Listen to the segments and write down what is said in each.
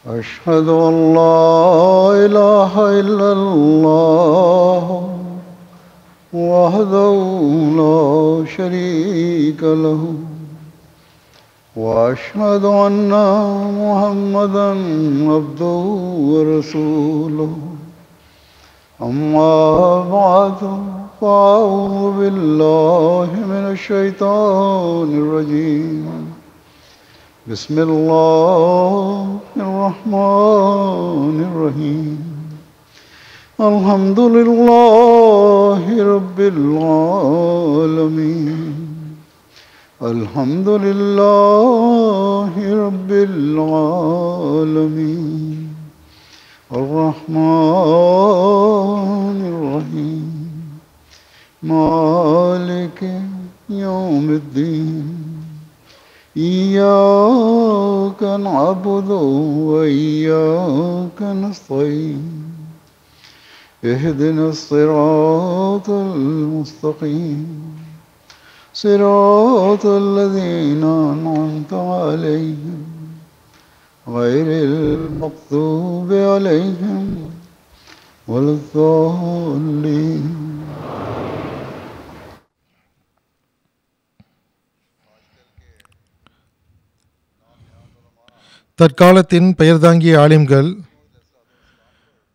أشهد أن لا إله إلا الله وحده لا شريك له وأشهد أن محمدا عبده ورسوله أما بعد فأعوذ بالله من الشيطان الرجيم بسم الله الرحمن الرحيم الحمد لله رب العالمين الحمد لله رب العالمين الرحمن الرحيم مالك يوم الدين إياك نعبد وإياك نستعين اهدنا الصراط المستقيم صراط الذين أنعمت عليهم غير المغضوب عليهم ولا الضالين. தற்காலத்தின் பெயர்தாங்கிய ஆலிம்கள்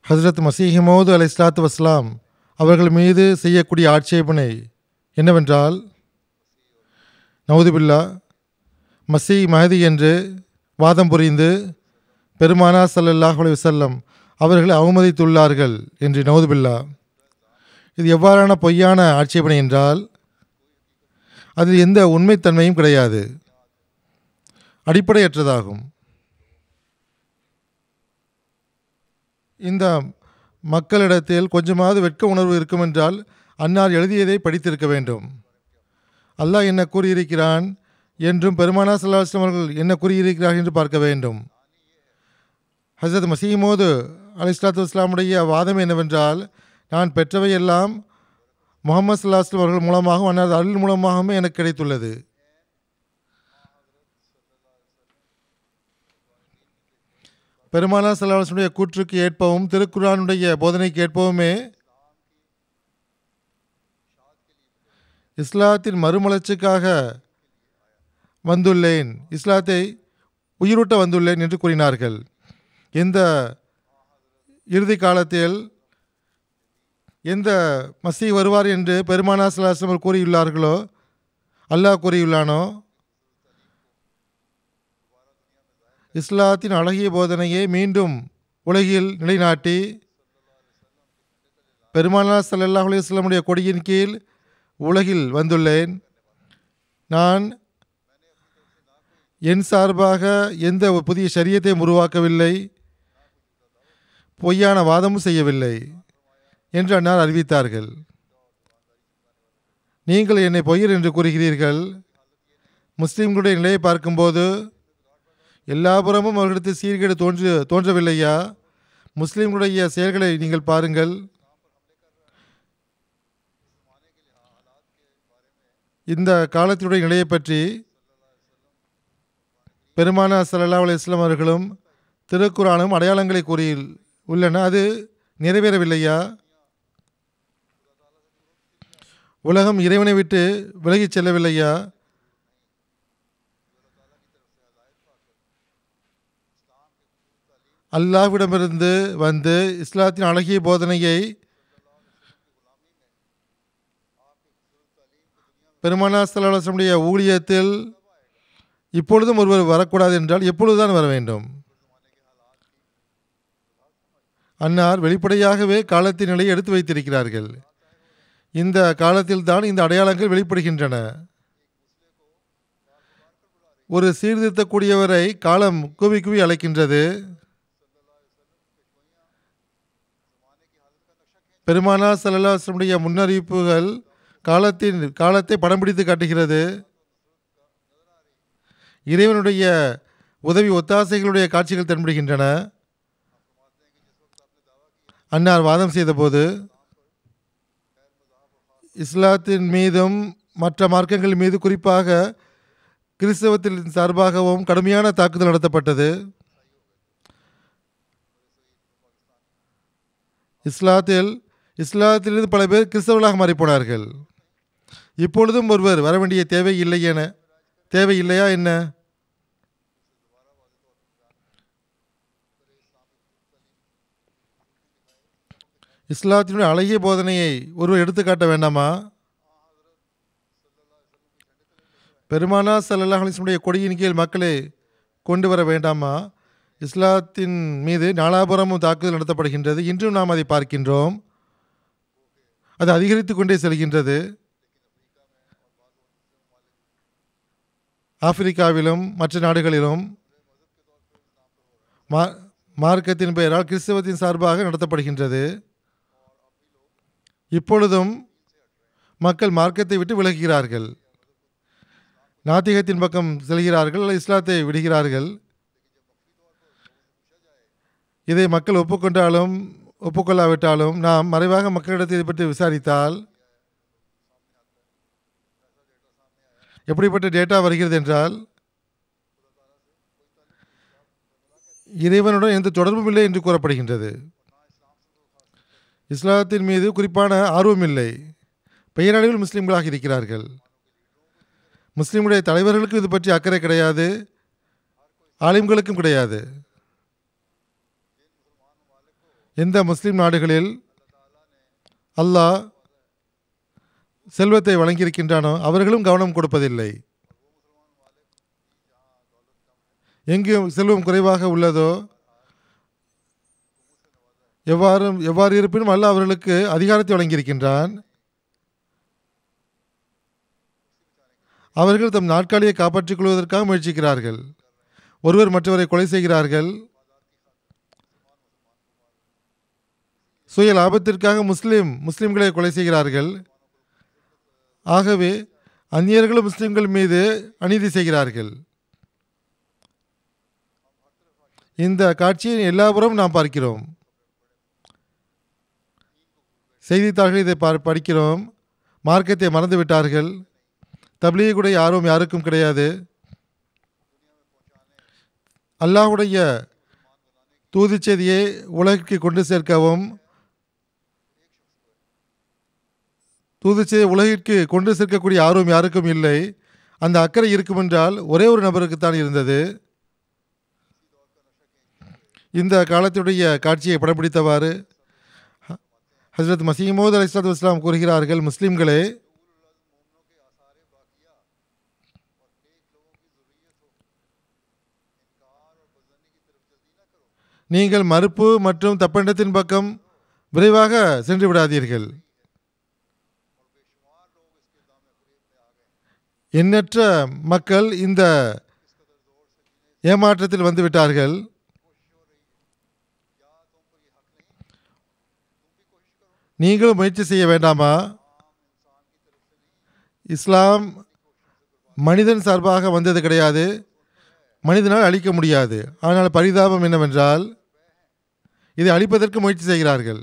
ஹஸ்ரத் மசீஹ் மௌத் அலைஹிஸ்ஸலாத்து வஸ்ஸலாம் அவர்கள் மீது செய்யக்கூடிய ஆட்சேபனை என்னவென்றால், நவுதுபில்லா, மசீ மஹதி என்று வாதம் புரிந்து பெருமானார் ஸல்லல்லாஹு அலைஹி வஸல்லம் அவர்களை அவமதித்துள்ளார்கள் என்று. நவுதுபில்லா, இது எவ்வாறான பொய்யான ஆட்சேபனை என்றால் அதில் எந்த உண்மைத்தன்மையும் கிடையாது, அடிப்படையற்றதாகும். இந்த மக்களிடத்தில் கொஞ்சமாவது வெட்க உணர்வு இருக்கும் என்றால் அன்னார் எழுதியதை படித்திருக்க வேண்டும். அல்லாஹ் என்ன கூறியிருக்கிறான் என்றும் பெருமானார் ஸல்லல்லாஹு அலைஹி வஸல்லம் அவர்கள் என்ன கூறியிருக்கிறார்கள் என்று பார்க்க வேண்டும். ஹஸரத் மஸீஹ் மவ்ஊத் அலைஹிஸ்ஸலாத்து வஸ்ஸலாமுடைய வாதம் என்னவென்றால், நான் பெற்றவை எல்லாம் முஹம்மது ஸல்லல்லாஹு அலைஹி வஸல்லம் அவர்கள் மூலமாகவும் அன்னார் அருள் மூலமாகவும் எனக்கு கிடைத்துள்ளது. பெருமானார் ஸல்லல்லாஹு அலைஹி வஸல்லம் கூற்றுக்கு ஏற்பவும் திருக்குர்ஆனுடைய போதனைக்கு ஏற்பவுமே இஸ்லாத்தின் மறுமலர்ச்சிக்காக வந்துள்ளேன், இஸ்லாத்தை உயிரூட்ட வந்துள்ளேன் என்று கூறினார்கள். எந்த இறுதி காலத்தில் எந்த மசீஹ் வருவார் என்று பெருமானார் ஸல்லல்லாஹு அலைஹி வஸல்லம் கூறியுள்ளார்களோ, அல்லாஹ் கூறியுள்ளானோ, இஸ்லாத்தின் அழகிய போதனையை மீண்டும் உலகில் நிலைநாட்டி பெருமானார் ஸல்லல்லாஹு அலைஹி வஸல்லமுடைய கொடியின் கீழ் உலகில் வந்துள்ளேன். நான் என் சார்பாக எந்த புதிய ஷரியத்தையும் உருவாக்கவில்லை, பொய்யான வாதமும் செய்யவில்லை என்று அன்னார் அறிவித்தார்கள். நீங்கள் என்னை பொய்யர் என்று கூறுகிறீர்கள். முஸ்லிம்களுடைய நிலையை பார்க்கும்போது எல்லா புறமும் அவர்களிடத்தில் சீர்கேடு தோன்றவில்லையா? முஸ்லிம்களுடைய செயல்களை நீங்கள் பாருங்கள். இந்த காலத்தினுடைய நிலையை பற்றி பெருமானார் ஸல்லல்லாஹு அலைஹி வஸல்லம் அவர்களும் திருக்குர்ஆனும் அடையாளங்களை கூறி உள்ளன. அது நிறைவேறவில்லையா? உலகம் இறைவனை விட்டு விலகிச் செல்லவில்லையா? அல்லாஹ்விடமிருந்து வந்து இஸ்லாத்தின் அழகிய போதனையை பெருமானார் ஸல்லல்லாஹு அலைஹி வஸல்லம் ஊழியத்தில் இப்பொழுதும் ஒருவர் வரக்கூடாது என்றால் எப்பொழுதுதான் வர வேண்டும்? அன்னார் வெளிப்படையாகவே காலத்தின் நிலையை எடுத்து வைத்திருக்கிறார்கள். இந்த காலத்தில் தான் இந்த அடையாளங்கள் வெளிப்படுகின்றன. ஒரு சீர்திருத்தக்கூடியவரை காலம் கூவி கூவி அழைக்கின்றது. பெருமானார் ஸல்லல்லாஹு அலைஹி வஸல்லம் முன்னறிவிப்புகள் காலத்தை படம் பிடித்து காட்டுகிறது. இறைவனுடைய உதவி ஒத்தாசைகளுடைய காட்சிகள் தென்படுகின்றன. அன்னார் வாதம் செய்தபோது இஸ்லாத்தின் மீதும் மற்ற மார்க்கங்கள் மீது குறிப்பாக கிறிஸ்தவத்தின் சார்பாகவும் கடுமையான தாக்குதல் நடத்தப்பட்டது. இஸ்லாத்திலிருந்து பல பேர் கிறிஸ்தவர்களாக மாறிப்போனார்கள். இப்பொழுதும் ஒருவர் வர வேண்டிய தேவையில்லையா என்ன? இஸ்லாத்தினுடைய அழகிய போதனையை ஒருவர் எடுத்துக்காட்ட வேண்டாமா? பெருமானா ஸல்லல்லாஹு அலைஹி வஸல்லம் கொடியின் கீழ் மக்களை கொண்டு வர வேண்டாமா? இஸ்லாத்தின் மீது நாலாபுரமும் தாக்குதல் நடத்தப்படுகின்றது. இன்றும் நாம் அதை பார்க்கின்றோம். அது அதிகரித்து கொண்டே செல்கின்றது. ஆப்பிரிக்காவிலும் மற்ற நாடுகளிலும் மார்க்கத்தின் பெயரால் கிறிஸ்தவத்தின் சார்பாக நடத்தப்படுகின்றது. இப்பொழுதும் மக்கள் மார்க்கத்தை விட்டு விலகுகிறார்கள், நாத்திகத்தின் பக்கம் செல்கிறார்கள், இஸ்லாத்தை விடுகிறார்கள். இதை மக்கள் ஒப்புக்கொண்டாலும் ஒப்புக்கொள்ளாவிட்டாலும் நாம் மறைவாக மக்களிடத்தில் இதை பற்றி விசாரித்தால் எப்படிப்பட்ட டேட்டா வருகிறது என்றால், இறைவனுடன் எந்த தொடர்பும் இல்லை என்று கூறப்படுகின்றது. இஸ்லாத்தின் மீது குறிப்பான ஆர்வம் இல்லை. பெயரளவில் முஸ்லீம்களாக இருக்கிறார்கள். முஸ்லீமுடைய தலைவர்களுக்கும் இது பற்றி அக்கறை கிடையாது, ஆலிம்களுக்கும் கிடையாது. எந்த முஸ்லீம் நாடுகளில் அல்லாஹ் செல்வத்தை வழங்கியிருக்கின்றானோ அவர்களும் கவனம் கொடுப்பதில்லை. எங்கு செல்வம் குறைவாக உள்ளதோ, எவ்வாறு இருப்பினும் அல்லாஹ் அவர்களுக்கு அதிகாரத்தை வழங்கியிருக்கின்றான். அவர்கள் தம் நாட்காலியை காப்பாற்றிக் கொள்வதற்காக முயற்சிக்கிறார்கள். ஒருவர் மற்றவரை கொலை செய்கிறார்கள். சுய லாபத்திற்காக முஸ்லிம்களை கொலை செய்கிறார்கள். ஆகவே அந்நியர்களும் முஸ்லிம்கள் மீது அநீதி செய்கிறார்கள். இந்த காட்சியை எல்லாபுறம் நாம் பார்க்கிறோம். செய்தித்தாள்கள் இதை படிக்கிறோம். மார்க்கத்தை மறந்து விட்டார்கள். தப்லீகுடைய ஆர்வம் யாருக்கும் கிடையாது. அல்லாஹ்வுடைய தூது செய்தியை உலகிற்கு கொண்டு சேர்க்கவும், தூது செய்தியை உலகிற்கு கொண்டு சேர்க்கக்கூடிய ஆர்வம் யாருக்கும் இல்லை. அந்த அக்கறை இருக்கும் என்றால் ஒரே ஒரு நபருக்குத்தான் இருந்தது. இந்த காலத்துடைய காட்சியை படப்பிடித்தவாறு ஹஜ்ரத் மஸீஹ் மவ்ஊத் அலைஹிஸ்ஸலாத்து வஸ்ஸலாம் கூறுகிறார்கள், முஸ்லிம்களே, நீங்கள் மறுப்பு மற்றும் தப்பெண்ணத்தின் பக்கம் விரைவாக சென்று விடாதீர்கள். எண்ணற்ற மக்கள் இந்த ஏமாற்றத்தில் வந்துவிட்டார்கள். நீங்களும் முயற்சி செய்ய வேண்டாமா? இஸ்லாம் மனிதன் சார்பாக வந்தது கிடையாது, மனிதனால் அழிக்க முடியாது. ஆனால் பரிதாபம் என்னவென்றால் இதை அழிப்பதற்கு முயற்சி செய்கிறார்கள்.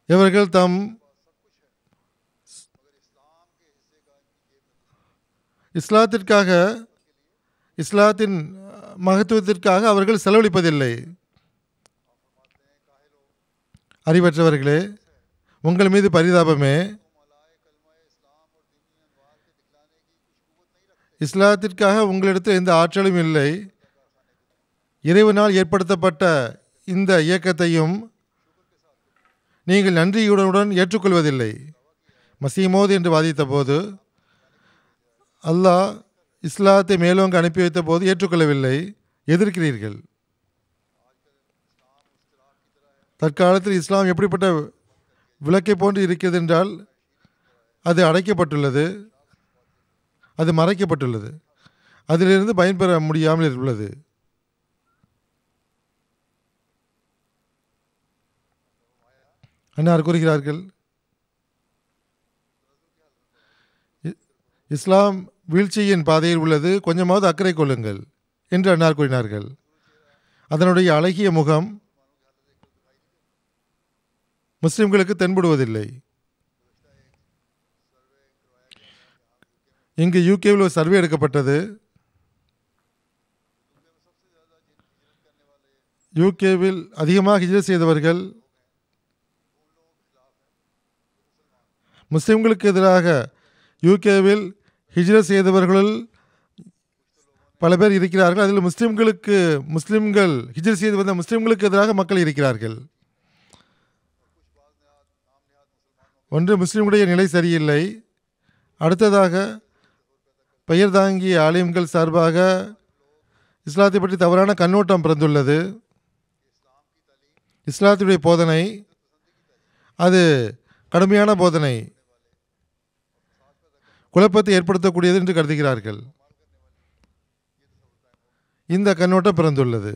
இவர்கள் தம் இஸ்லாத்தின் மகத்துவத்திற்காக அவர்கள் செலவழிப்பதில்லை. அறிவற்றவர்களே, உங்கள் மீது பரிதாபமே. இஸ்லாத்திற்காக உங்களிடத்தில் எந்த ஆற்றலும் இல்லை. இறைவனால் ஏற்படுத்தப்பட்ட இந்த இயக்கத்தையும் நீங்கள் நன்றியுடன் ஏற்றுக்கொள்வதில்லை. மஸீஹ் மவ்ஊத் என்று வாதித்த போது அல்லாஹ் இஸ்லாத்தை மேலோங்க அனுப்பி வைத்த போது ஏற்றுக்கொள்ளவில்லை, எதிர்க்கிறீர்கள். தற்காலத்தில் இஸ்லாம் எப்படிப்பட்ட விளக்கை போன்று இருக்கிறது என்றால் அது அடைக்கப்பட்டுள்ளது, அது மறைக்கப்பட்டுள்ளது, அதிலிருந்து பயன்பெற முடியாமல் உள்ளது. அன்னார் கூறுகிறார்கள், இஸ்லாம் வீழ்ச்சியின் பாதையில் உள்ளது, கொஞ்சமாவது அக்கறை கொள்ளுங்கள் என்று அன்னார் கூறினார்கள். அதனுடைய அழகிய முகம் முஸ்லிம்களுக்கு தென்படுவதில்லை. இங்கு யூகேவில் ஒரு சர்வே எடுக்கப்பட்டது. யூகேவில் அதிகமாக ஹிஜ்ரத் செய்தவர்கள் முஸ்லிம்களுக்கு எதிராக யூகேவில் ஹிஜ்ரத் செய்தவர்கள் பல பேர் இருக்கிறார்கள். அதில் முஸ்லிம்கள் ஹிஜ்ரத் செய்து வந்த முஸ்லிம்களுக்கு எதிராக மக்கள் இருக்கிறார்கள். ஒன்று, முஸ்லிம்களுடைய நிலை சரியில்லை. அடுத்ததாக, பெயர் தாங்கிய ஆலிம்கள் சார்பாக இஸ்லாத்தை பற்றி தவறான கண்ணோட்டம் பிறந்துள்ளது. இஸ்லாத்துடைய போதனை அது கடுமையான போதனை, குழப்பத்தை ஏற்படுத்தக்கூடியது என்று கருதுகிறார்கள். இந்த கண்ணோட்டம் பிறந்துள்ளது.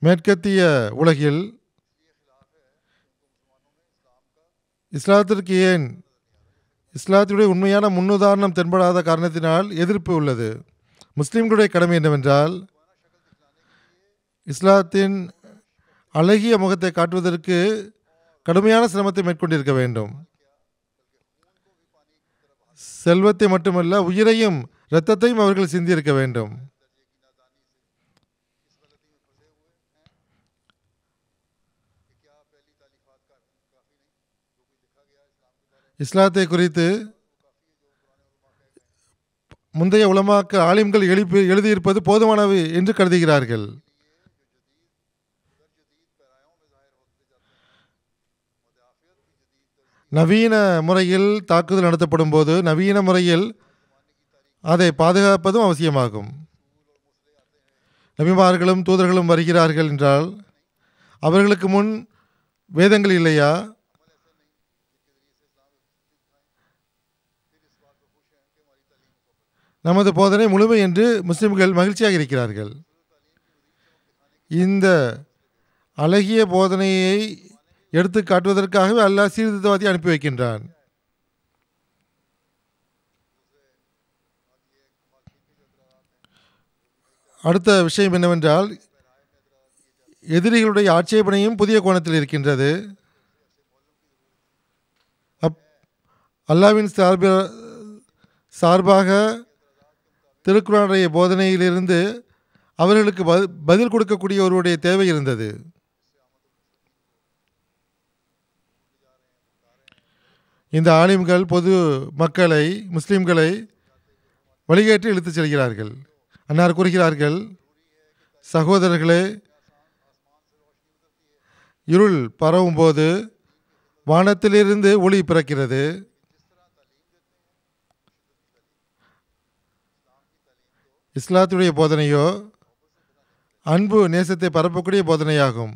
மேற்கத்திய உலகில் இஸ்லாத்திற்கு ஏன் இஸ்லாத்துடைய உண்மையான முன்னுதாரணம் தென்படாத காரணத்தினால் எதிர்ப்பு உள்ளது. முஸ்லிம்களுடைய கடமை என்னவென்றால், இஸ்லாத்தின் அழகிய முகத்தை காட்டுவதற்கு கடுமையான சிரமத்தை மேற்கொண்டிருக்க வேண்டும். செல்வத்தை மட்டுமல்ல, உயிரையும் இரத்தத்தையும் அவர்கள் சிந்தியிருக்க வேண்டும். இஸ்லாத்தை குறித்து முந்தைய உலமாக்கள் ஆலிம்கள் எழுதியிருப்பது போதுமானது என்று கருதுகிறார்கள். நவீன முறையில் தாக்குதல் நடத்தப்படும் போது நவீன முறையில் அதை பாதுகாப்பதும் அவசியமாகும். நபிமார்களும் தூதர்களும் வருகிறார்கள் என்றால் அவர்களுக்கு முன் வேதங்கள் இல்லையா? நமது போதனை முழுமை என்று முஸ்லிம்கள் மகிழ்ச்சியாக இருக்கிறார்கள். இந்த அழகிய போதனையை எடுத்து காட்டுவதற்காகவே அல்லாஹ் சீர்திருத்தவாதி அனுப்பி வைக்கின்றான். அடுத்த விஷயம் என்னவென்றால், எதிரிகளுடைய ஆட்சேபனையும் புதிய கோணத்தில் இருக்கின்றது. அல்லாஹ்வின் சார்பாக திருக்குர்ஆனுடைய போதனையிலிருந்து அவர்களுக்கு பதில் கொடுக்கக்கூடிய ஒருவருடைய தேவை இருந்தது. இந்த ஆலிம்கள் பொது மக்களை, முஸ்லிம்களை வழிகேற்றி இழுத்துச் செல்கிறார்கள். அன்னார் கூறுகிறார்கள், சகோதரர்களே, இருள் பரவும் போது வானத்திலிருந்து ஒளி பிறக்கிறது. இஸ்லாத்துடைய போதனையோ அன்பு நேசத்தை பரப்பக்கூடிய போதனையாகும்.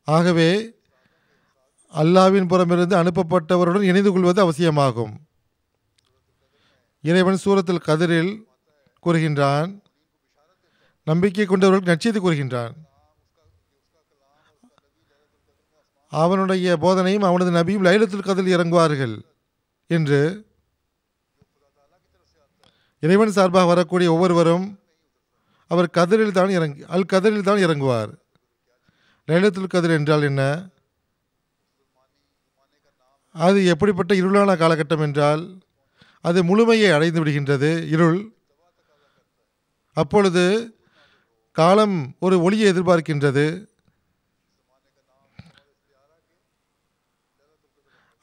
ஆகவே அல்லாஹ்வின் புறமிருந்து அனுப்பப்பட்டவருடன் இணைந்து கொள்வது அவசியமாகும். இறைவன் சூரத்துல் கதரில் கூறுகின்றான், நம்பிக்கை கொண்டவர்களுக்கு நற்செய்தி கூறுகின்றான். அவனுடைய போதனையும் அவனது நபியும் லைலத்துல் கதரில் இறங்குவார்கள் என்று. இறைவன் சார்பாக வரக்கூடிய ஒவ்வொருவரும் அவர் கதரில் தான் இறங்குவார். லைலத்துல் கதர் என்றால் என்ன? அது எப்படிப்பட்ட இருளான காலகட்டம் என்றால், அது முழுமையை அடைந்து விடுகின்றது இருள். அப்பொழுது காலம் ஒரு ஒளியை எதிர்பார்க்கின்றது.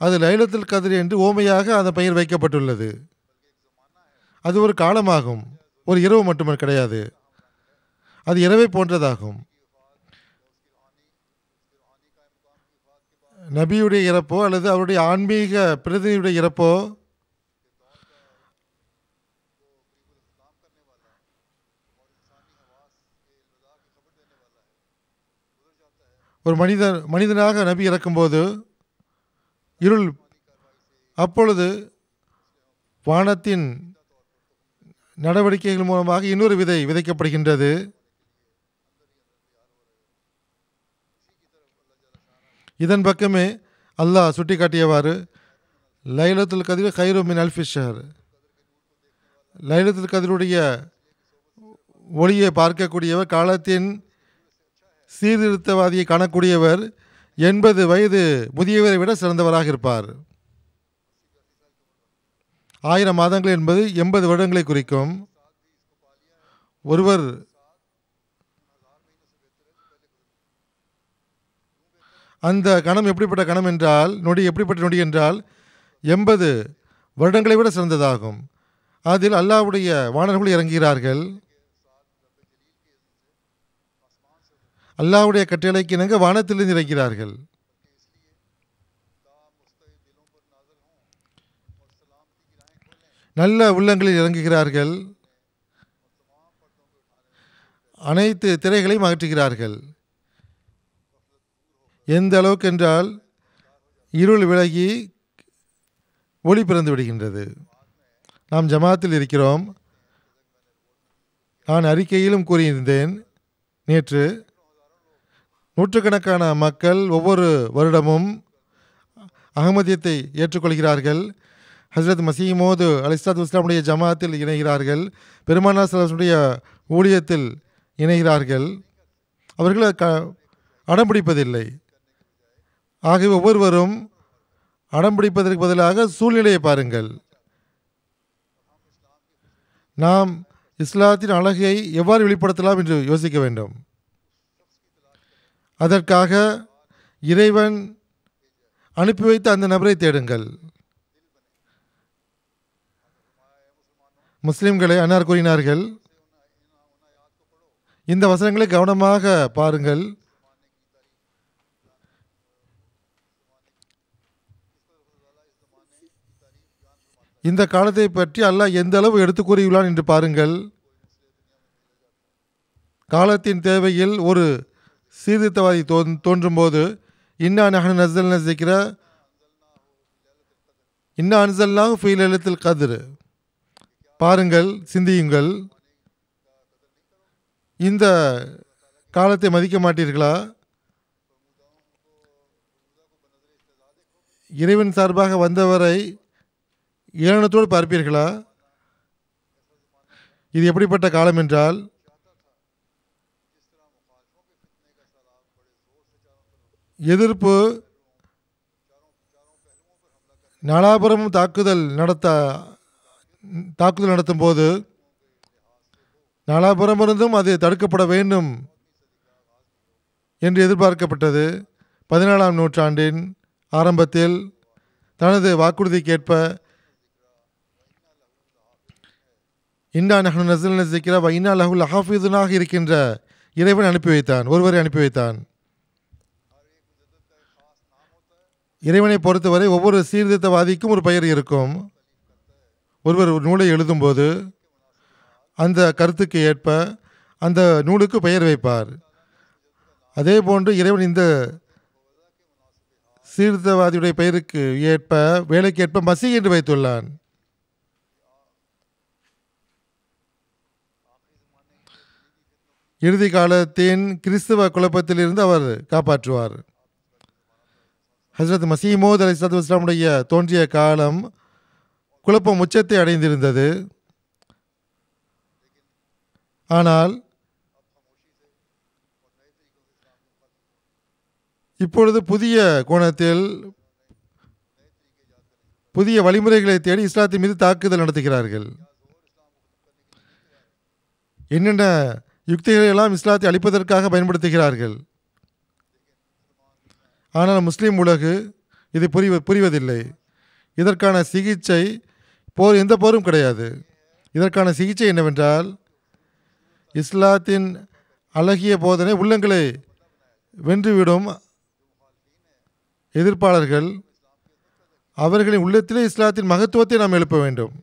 அது லைலத்துல் கதர் என்று ஓமையாக அந்த பெயர் வைக்கப்பட்டுள்ளது. அது ஒரு காலமாகும், ஒரு இரவு மட்டுமே கிடையாது. அது இரவை போன்றதாகும். நபியுடைய இறப்போ அல்லது அவருடைய ஆன்மீக பிரதிநிதியுடைய இறப்போ ஒரு மனிதனாக நபி இறக்கும்போது இருள், அப்பொழுது வானத்தின் நடவடிக்கைகள் மூலமாக இன்னொரு விதை விதைக்கப்படுகின்றது. இதன் பக்கமே அல்லாஹ் சுட்டி காட்டியவாறு, லைலத்துல் கத்ர் கைரு மின் அல்ஃபி ஷஹர், லைலத்துல் கத்ருடைய ஒளியை பார்க்கக்கூடியவர், காலத்தின் சீர்திருத்தவாதியை காணக்கூடியவர் 80 வயது முதியவரை விட சிறந்தவராக இருப்பார். 1000 மாதங்கள் என்பது 80 வருடங்களை குறிக்கும். ஒருவர் அந்த கணம் எப்படிப்பட்ட கணம் என்றால், நொடி எப்படிப்பட்ட நொடி என்றால் 80 வருடங்களை விட சிறந்ததாகும். அதில் அல்லாஹ்வுடைய வானர்கள் இறங்குகிறார்கள். அல்லாஹ்வுடைய கட்டளைக்கு இணங்க வானத்திலிருந்து இறங்கிறார்கள். நல்ல உள்ளங்களில் இறங்குகிறார்கள். அனைத்து திரைகளையும் அகற்றுகிறார்கள். எந்த அளவுக்கு என்றால் இருள் விலகி ஒளி பிறந்து விடுகின்றது. நாம் ஜமாத்தில் இருக்கிறோம். நான் அறிக்கையிலும் கூறியிருந்தேன், நேற்று நூற்றுக்கணக்கான மக்கள் ஒவ்வொரு வருடமும் அகமதியத்தை ஏற்றுக்கொள்கிறார்கள். ஹஸ்ரத் மசீஹ் மௌஊத் அலைஹிஸ்ஸலாத்து வஸ்ஸலாமுடைய ஜமாத்தில் இணைகிறார்கள். பெருமானார் ஸல்லல்லாஹு அலைஹி வஸல்லம் ஊழியத்தில் இணைகிறார்கள். அவர்கள் அடம்பிடிப்பதில்லை. ஆகவே ஒவ்வொருவரும் அடம்பிடிப்பதற்கு பதிலாக சூழ்நிலையை பாருங்கள். நாம் இஸ்லாத்தின் அழகை எவ்வாறு வெளிப்படுத்தலாம் என்று யோசிக்க வேண்டும். அதற்காக இறைவன் அனுப்பி வைத்த அந்த நபரை தேடுங்கள். முஸ்லிம்களை அன்னார் கூறினார்கள், இந்த வசனங்களை கவனமாக பாருங்கள். இந்த காலத்தை பற்றி அல்லாஹ் எந்த அளவு எடுத்து கூறியுள்ளான் என்று பாருங்கள். காலத்தின் தேவையில் ஒரு சீர்திருத்தவாதி தோன்றும் போது இன்னா நஹ்னு நஸ்ஸல்னா ஸிக்ர இன்னா அன்ஸல்னாஹு ஃபீ லைலத்தில் கத்ர். பாருங்கள், சிந்தியுங்கள். இந்த காலத்தை மதிக்க மாட்டீர்களா? இறைவன் சார்பாக வந்தவரை ஏளனத்தோடு பார்ப்பீர்களா? இது எப்படிப்பட்ட காலம் என்றால், எதிர்ப்பு நாலாபுரமும் தாக்குதல் நடத்தும் போது நாலாபுரமிருந்தும் அது தடுக்கப்பட வேண்டும் என்று எதிர்பார்க்கப்பட்டது. 17ஆம் நூற்றாண்டின் ஆரம்பத்தில் தனது வாக்குறுதிக்கேற்ப இன்னா நஹ்னு நஸ்ஸல்னா ஸிக்ர வ இன்னா லஹு லஹாஃபிதுனாக இருக்கின்ற இறைவன் அனுப்பி வைத்தான், ஒருவரை அனுப்பி வைத்தான். இறைவனை பொறுத்தவரை ஒவ்வொரு சீர்திருத்தவாதிக்கும் ஒரு பெயர் இருக்கும். ஒருவர் ஒரு நூலை எழுதும்போது அந்த கருத்துக்கு ஏற்ப அந்த நூலுக்கு பெயர் வைப்பார். அதே போன்று இறைவன் இந்த சீர்திருத்தவாதியுடைய பெயருக்கு ஏற்ப, வேலைக்கு ஏற்ப மசீஹ் என்று வைத்துள்ளான். இறுதி காலத்தின் கிறிஸ்துவ குழப்பத்திலிருந்து அவர் காப்பாற்றுவார். ஹஸ்ரத் மசீஹ் மௌஊத் அலைஹிஸ்ஸலாத்து வஸ்ஸலாமுடைய தோன்றிய காலம் குழப்பம் உச்சத்தை அடைந்திருந்தது. ஆனால் இப்பொழுது புதிய கோணத்தில் புதிய வழிமுறைகளை தேடி இஸ்லாத்தின் மீது தாக்குதல் நடத்துகிறார்கள். என்னென்ன யுக்திகளை எல்லாம் இஸ்லாத்தை அழிப்பதற்காக பயன்படுத்துகிறார்கள். ஆனால் முஸ்லீம் உலகு இதை புரிவதில்லை. இதற்கான சிகிச்சை எந்த போரும் கிடையாது. இதற்கான சிகிச்சை என்னவென்றால், இஸ்லாத்தின் அழகிய போதனை உள்ளங்களை வென்றுவிடும் எதிர்ப்பாளர்கள், அவர்களின் உள்ளத்திலே இஸ்லாத்தின் மகத்துவத்தை நாம் எழுப்ப வேண்டும்.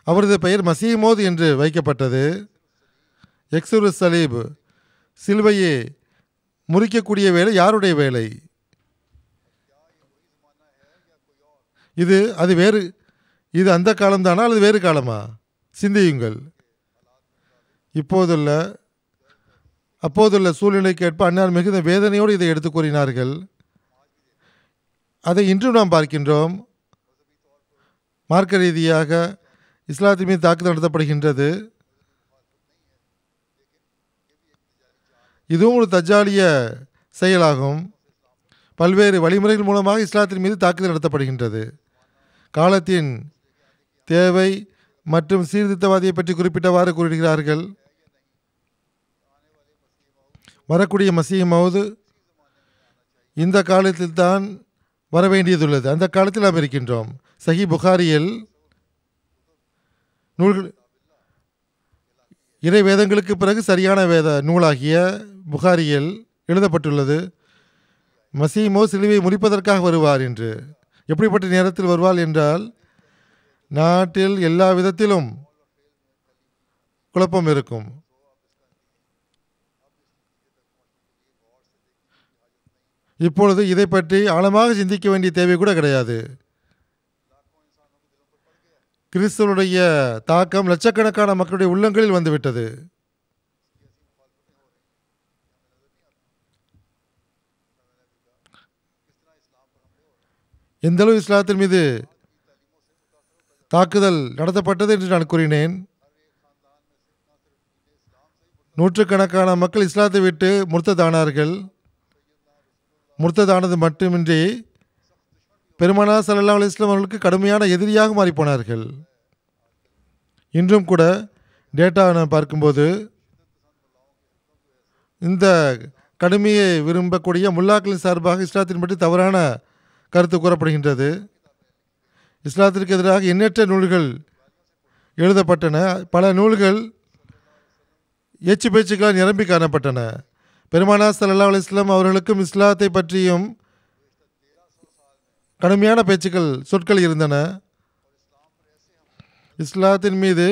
அவரது பெயர் மசீஹ் மௌஊத் என்று வைக்கப்பட்டது. எக்ஸுரு சலீப், சிலுவையை முறிக்கக்கூடிய வேலை யாருடைய வேலை? இது அந்த காலம்தானா அல்லது வேறு காலமா? சிந்தியுங்கள். அப்போதுள்ள சூழ்நிலைக்கு ஏற்ப அன்னார் மிகுந்த வேதனையோடு இதை எடுத்து கூறினார்கள். அதை இன்றும் நாம் பார்க்கின்றோம். மார்க்க ரீதியாக இஸ்லாத்தின் மீது தாக்குதல் நடத்தப்படுகின்றது. இதுவும் ஒரு தஜ்ஜாலிய செயலாகும். பல்வேறு வழிமுறைகள் மூலமாக இஸ்லாத்தின் மீது தாக்குதல் நடத்தப்படுகின்றது. காலத்தின் தேவை மற்றும் சீர்திருத்தவாதியை பற்றி குறிப்பிட்டவாறு கூறுகிறார்கள். வரக்கூடிய மசீஹ் மவ்ஊத் இந்த காலத்தில் தான் வர வேண்டியதுள்ளது. அந்த காலத்தில் நாம் இருக்கின்றோம். சஹி புகாரியில் நூல்கள் இறை வேதங்களுக்கு பிறகு சரியான வேத நூலாகிய புகாரியில் எழுதப்பட்டுள்ளது, மசீஹ் மவ்ஊத் சிலுவையை முறிப்பதற்காக வருவார் என்று. எப்படிப்பட்ட நேரத்தில் வருவார் என்றால், நாட்டில் எல்லா விதத்திலும் குழப்பம் இருக்கும். இப்பொழுது இதை பற்றி ஆழமாக சிந்திக்க வேண்டிய தேவை கூட கிடையாது. கிறிஸ்துவனுடைய தாக்கம் லட்சக்கணக்கான மக்களுடைய உள்ளங்களில் வந்துவிட்டது. எந்தளவு இஸ்லாத்தின் மீது தாக்குதல் நடத்தப்பட்டது என்று நான் கூறினேன். நூற்றுக்கணக்கான மக்கள் இஸ்லாத்தை விட்டு முர்த்ததானார்கள். முர்த்ததானது மட்டுமின்றி பெருமானார் ஸல்லல்லாஹு அலைஹி வஸல்லம் அவர்களுக்கு கடுமையான எதிரியாக மாறிப்போனார்கள். இன்றும் கூட டேட்டா நான் பார்க்கும்போது இந்த கடுமையை விரும்பக்கூடிய முல்லாக்களின் சார்பாக இஸ்லாத்தின் பற்றி தவறான கருத்து கூறப்படுகின்றது. இஸ்லாத்திற்கு எதிராக எண்ணற்ற நூல்கள் எழுதப்பட்டன. பல நூல்கள் ஏச்சு பேச்சுக்களால் நிரம்பி காணப்பட்டன. பெருமானார் ஸல்லல்லாஹு அலைஹி வஸல்லம் அவர்களுக்கும் இஸ்லாத்தை பற்றியும் கடுமையான பேச்சுக்கள் சொற்கள் இருந்தன. இஸ்லாத்தின் மீது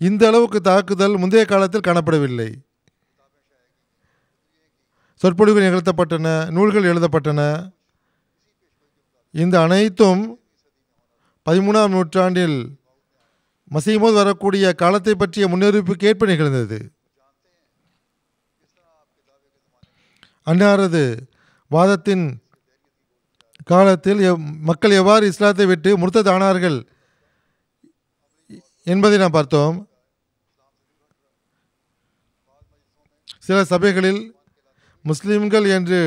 இந்த அளவுக்கு தாக்குதல் முந்தைய காலத்தில் காணப்படவில்லை. சொற்பொழிவுகள் நிகழ்த்தப்பட்டன, நூல்கள் எழுதப்பட்டன. இந்த அனைத்தும் 13ஆம் நூற்றாண்டில் மசீஹ் மவ்ஊத் வரக்கூடிய காலத்தை பற்றிய முன்னறிவிப்புக்கு ஏற்ப நிகழ்ந்தது. அன்னாரது வாதத்தின் காலத்தில் மக்கள் எவ்வாறு இஸ்லாத்தை விட்டு முர்த்ததானார்கள் என்பதை நாம் பார்த்தோம். சில சபைகளில் முஸ்லிம்கள் என்று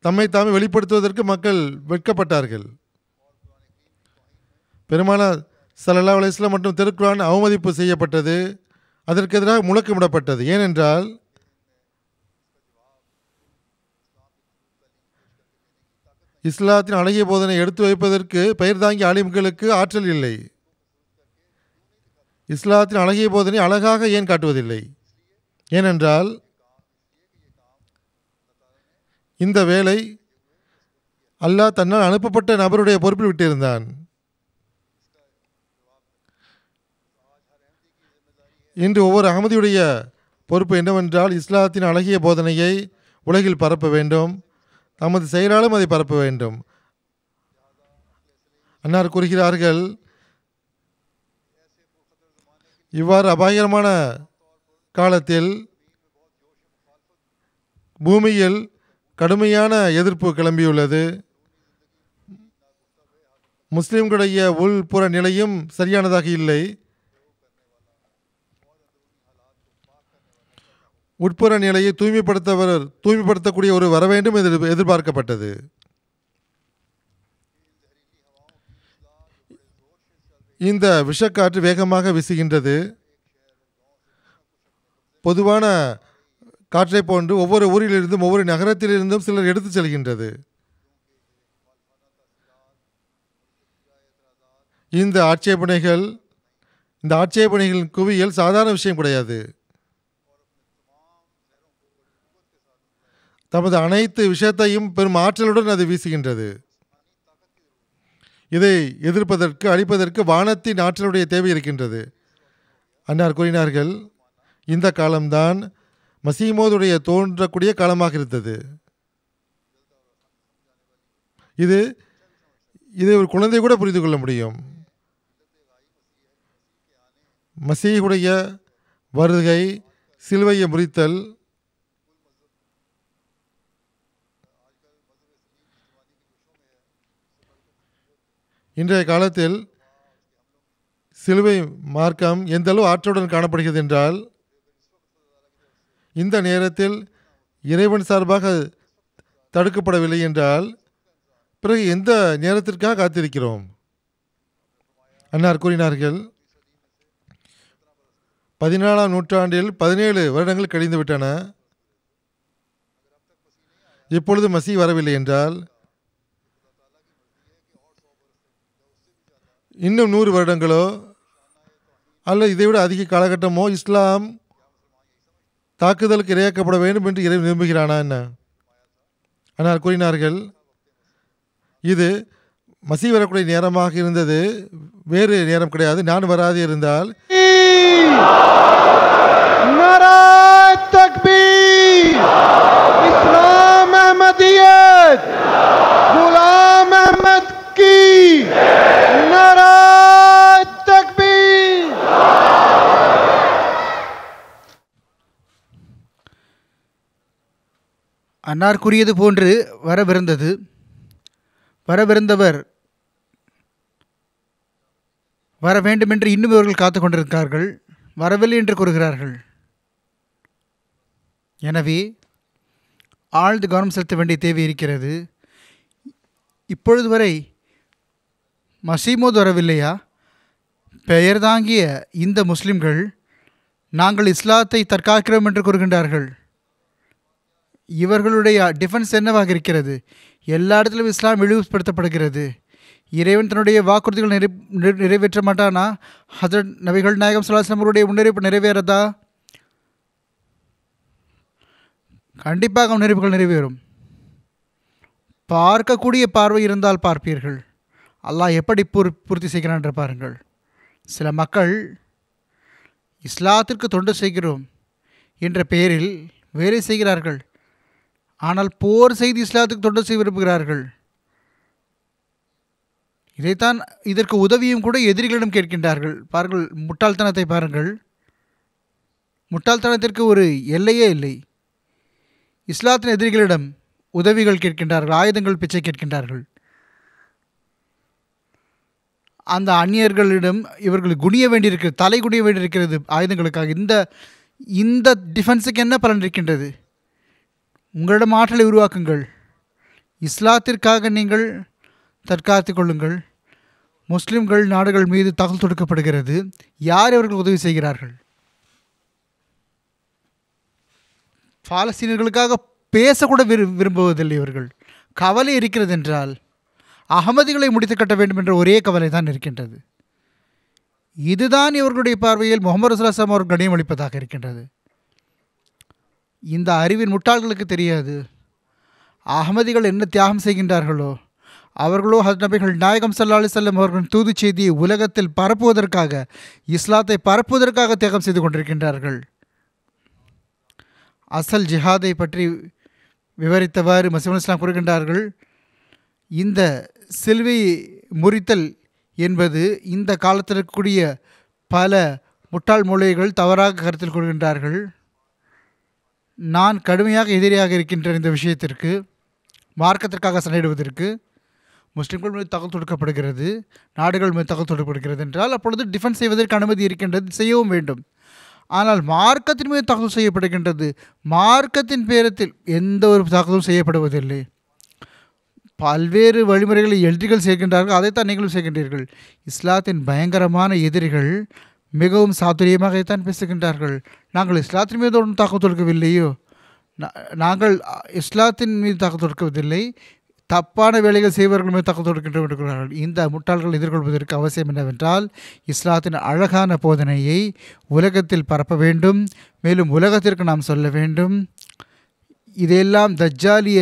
தம்மை தாமே வெளிப்படுத்துவதற்கு மக்கள் வெட்கப்பட்டார்கள். பெருமானார் ஸல்லல்லாஹு அலைஹி வஸல்லம் மற்றும் திருக்குர்ஆன் அவமதிப்பு செய்யப்பட்டது. அதற்கு எதிராக முழக்கமிடப்பட்டது. ஏனென்றால் இஸ்லாத்தின் அழகிய போதனை எடுத்து வைப்பதற்கு பெயர் தாங்கிய ஆலிம்களுக்கு ஆற்றல் இல்லை. இஸ்லாத்தின் அழகிய போதனை அழகாக ஏன் காட்டுவதில்லை? ஏனென்றால் இந்த வேலை அல்லாஹ் தன்னால் அனுப்பப்பட்ட நபருடைய பொறுப்பில் விட்டிருந்தான். இன்று ஒவ்வொரு அகமதியுடைய பொறுப்பு என்னவென்றால் இஸ்லாத்தின் அழகிய போதனையை உலகில் பரப்ப வேண்டும், தமது செயலாலும் அதை பரப்ப வேண்டும். அன்னார் கூறுகிறார்கள், இவ்வாறு அபாயகரமான காலத்தில் பூமியில் கடுமையான எதிர்ப்பு கிளம்பியுள்ளது. முஸ்லிம்களுடைய உள்புற நிலையும் சரியானதாக இல்லை. உட்புற நிலையை தூய்மைப்படுத்தக்கூடிய ஒரு வர வேண்டும் என்று எதிர்பார்க்கப்பட்டது. இந்த விஷக்காற்று வேகமாக வீசுகின்றது. பொதுவான காற்றை போன்று ஒவ்வொரு ஊரிலிருந்தும் ஒவ்வொரு நகரத்திலிருந்தும் சிலர் எடுத்து செல்கின்றது. இந்த ஆட்சேபனைகளின் குவியல் சாதாரண விஷயம் கிடையாது. தமது அனைத்து விஷயத்தையும் பெரும் ஆற்றலுடன் அது வீசுகின்றது. இதை எதிர்ப்பதற்கு அழிப்பதற்கு வானத்தின் ஆற்றலுடைய தேவை இருக்கின்றது. அன்னார் கூறினார்கள், இந்த காலம்தான் மசீஹ் மவ்ஊதுடைய தோன்றக்கூடிய காலமாக இருந்தது. இதை ஒரு குழந்தை கூட புரிந்து கொள்ள முடியும். மசீஹுடைய வருகை, சிலுவையை முறித்தல், இன்றைய காலத்தில் சிலுவை மார்க்கம் எந்த அளவு ஆற்றலுடன் காணப்படுகிறது என்றால், இந்த நேரத்தில் இறைவன் சார்பாக தடுக்கப்படவில்லை என்றால் பிறகு எந்த நேரத்திற்காக காத்திருக்கிறோம்? அன்னார் கூறினார்கள், 14ஆம் நூற்றாண்டில் 17 வருடங்கள் கழிந்துவிட்டன. இப்பொழுது மசீ வரவில்லை என்றால் இன்னும் 100 வருடங்களோ அல்லது இதைவிட அதிக காலகட்டமோ இஸ்லாம் தாக்குதலுக்கு இரையாக்கப்பட வேண்டும் என்று இறைவன் விரும்புகிறானா என்ன? ஆனால் கூறினார்கள், இது மசீ வரக்கூடிய நேரமாக இருந்தது, வேறு நேரம் கிடையாது. நான் வராது இருந்தால் இஸ்லாம் அஹ்மதியத் குலாம் அஹ்மத் கி நாராய் தக்பீர். அன்னார் கூறியது போன்று வரவிருந்தவர் வர வேண்டுமென்று இன்னும் இவர்கள் காத்து கொண்டிருக்கிறார்கள், வரவில்லை என்று கூறுகிறார்கள். எனவே ஆழ்ந்து கவனம் செலுத்த வேண்டிய தேவை இருக்கிறது. இப்பொழுது வரை மசீமோத் வரவில்லையா? பெயர் தாங்கிய இந்த முஸ்லிம்கள் நாங்கள் இஸ்லாத்தை தற்காக்கிறோம் என்று கூறுகின்றார்கள். இவர்களுடைய டிஃபென்ஸ் என்னவாக இருக்கிறது? எல்லா இடத்திலும் இஸ்லாம் இழிவுபடுத்தப்படுகிறது. இறைவன் தன்னுடைய வாக்குறுதிகள் நிறைவேற்ற மாட்டானா? ஹஜரத் நபிகள் நாயகம் ஸல்லல்லாஹு அலைஹி வஸல்லம் அவருடைய முன்னறிவிப்பு நிறைவேறதா? கண்டிப்பாக முன்னறிவிப்புகள் நிறைவேறும். பார்க்கக்கூடிய பார்வை இருந்தால் பார்ப்பீர்கள். அல்லாஹ் எப்படி பூர்த்தி செய்கிறான் என்று பாருங்கள். சில மக்கள் இஸ்லாத்திற்கு தொண்டு செய்கிறோம் என்ற பெயரில் வேலை செய்கிறார்கள். ஆனால் போர் செய்து இஸ்லாத்துக்கு தொண்டு செய்ய விரும்புகிறார்கள். இதைத்தான் இதற்கு உதவியும் கூட எதிரிகளிடம் கேட்கின்றார்கள். பாருங்கள், முட்டாள்தனத்தை பாருங்கள். முட்டாள்தனத்திற்கு ஒரு எல்லையே இல்லை. இஸ்லாத்தின் எதிரிகளிடம் உதவிகள் கேட்கின்றார்கள், ஆயுதங்கள் பிச்சை கேட்கின்றார்கள். அந்த அந்நியர்களிடம் இவர்கள் குனிய வேண்டியிருக்கிறது, தலை குனிய வேண்டியிருக்கிறது ஆயுதங்களுக்காக. இந்த டிஃபென்ஸுக்கு என்ன பலன் இருக்கின்றது? உங்களிடம் ஆற்றலை உருவாக்குங்கள், இஸ்லாத்திற்காக நீங்கள் தற்காத்து கொள்ளுங்கள். முஸ்லிம்கள் நாடுகள் மீது தாக்குதல் தொடுக்கப்படுகிறது. யார் இவர்கள் உதவி செய்கிறார்கள்? பாலஸ்தீனர்களுக்காக பேசக்கூட விரும்புவதில்லை இவர்கள். கவலை இருக்கிறது என்றால் அகமதிகளை முடித்து கட்ட வேண்டும் என்ற ஒரே கவலை தான் இருக்கின்றது. இதுதான் இவர்களுடைய பார்வையில் முகமது ரசூலுல்லாஹி ஸல்லல்லாஹு அலைஹி வஸல்லம் அவர்கள் கண்ணியம் அளிப்பதாக இருக்கின்றது. இந்த அறிவின் முட்டாள்களுக்கு தெரியாது. அகமதிகள் என்ன தியாகம் செய்கின்றார்களோ அவர்களோ ஹஜ்ரத் நபிகள் நாயகம் ஸல்லல்லாஹு அலைஹி வஸல்லம் அவர்களின் தூது செய்தியை உலகத்தில் பரப்புவதற்காக, இஸ்லாத்தை பரப்புவதற்காக தியாகம் செய்து கொண்டிருக்கின்றார்கள். அசல் ஜிஹாதை பற்றி விவரித்தவாறு மசீஹ் இஸ்லாம் கூறுகின்றார்கள், இந்த சிலுவை முறித்தல் என்பது இந்த காலத்தில் இருக்கக்கூடிய பல முட்டாள் மூளைகள் தவறாக கருத்தில் கொள்கின்றார்கள். நான் கடுமையாக எதிரியாக இருக்கின்ற இந்த விஷயத்திற்கு, மார்க்கத்திற்காக சண்டையிடுவதற்கு முஸ்லிம்கள் மீது தாக்குதல் தொடுக்கப்படுகிறது, நாடுகள் மீது தாக்குதல் தொடுக்கப்படுகிறது என்றால் அப்பொழுது டிஃபென்ஸ் செய்வதற்கு அனுமதி இருக்கின்றது, செய்யவும் வேண்டும். ஆனால் மார்க்கத்தின் மீது தாக்குதல் செய்யப்படுகின்றது. மார்க்கத்தின் பேரத்தில் எந்த ஒரு தாக்குதலும் செய்யப்படுவதில்லை. பல்வேறு வழிமுறைகளை எதிரிகள் செய்கின்றார்கள், அதைத்தான் நீங்களும் செய்கின்றீர்கள். இஸ்லாத்தின் பயங்கரமான எதிரிகள் மிகவும் சாதுரியமாகத்தான் பேசுகின்றார்கள். நாங்கள் இஸ்லாத்தின் மீது ஒன்றும் தாக்குதல் தொடுக்கவில்லையோ, நாங்கள் இஸ்லாத்தின் மீது தாக்குதல் தொடுக்கவில்லை, தப்பான வேலைகள் செய்வர்கள் மீது தாக்குதல் தொடுக்கின்றார்கள். இந்த முட்டாள்கள் எதிர்கொள்வதற்கு அவசியம் என்னவென்றால், இஸ்லாத்தின் அழகான போதனையை உலகத்தில் பரப்ப வேண்டும். மேலும் உலகத்திற்கு நாம் சொல்ல வேண்டும், இதையெல்லாம் தஜ்ஜாலிய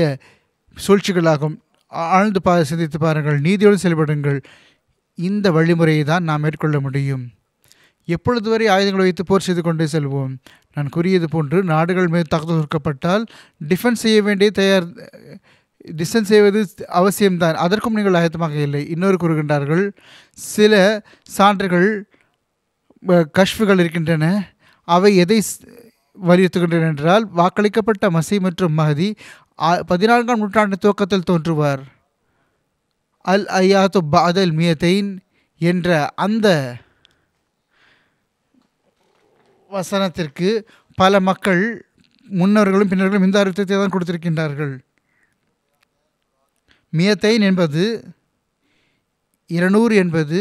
சூழ்ச்சிகளாகும். ஆழ்ந்து சிந்தித்து பாருங்கள், நீதியோடு செயல்படுங்கள். இந்த வழிமுறையை தான் நாம் மேற்கொள்ள முடியும். எப்பொழுது வரை ஆயுதங்களை வைத்து போர் செய்து கொண்டே செல்வோம்? நான் கூறியது போன்று நாடுகள் மீது தாக்குதல் தொடுக்கப்பட்டால் டிஃபென்ஸ் செய்ய வேண்டிய டிஸ்டன்ஸ் செய்வது அவசியம்தான். அதற்கும் நீங்கள் ஆயத்தமாக இல்லை. இன்னொரு கூறுகின்றார்கள், சில சான்றுகள் கஷ்ஃபுகள் இருக்கின்றன. அவை எதை வலியுறுத்துகின்றன என்றால், வாக்களிக்கப்பட்ட மசீ மற்றும் மஹதி 14ஆம் நூற்றாண்டு துவக்கத்தில் தோன்றுவார். அல் ஐயாத்து பஅதல் மியத்தைன் என்ற அந்த வசனத்திற்கு பல மக்கள் முன்னவர்களும் பின்னர்களும் இந்த அர்த்தத்தை தான் கொடுத்திருக்கின்றார்கள். மியத்தைன் என்பது 200 என்பது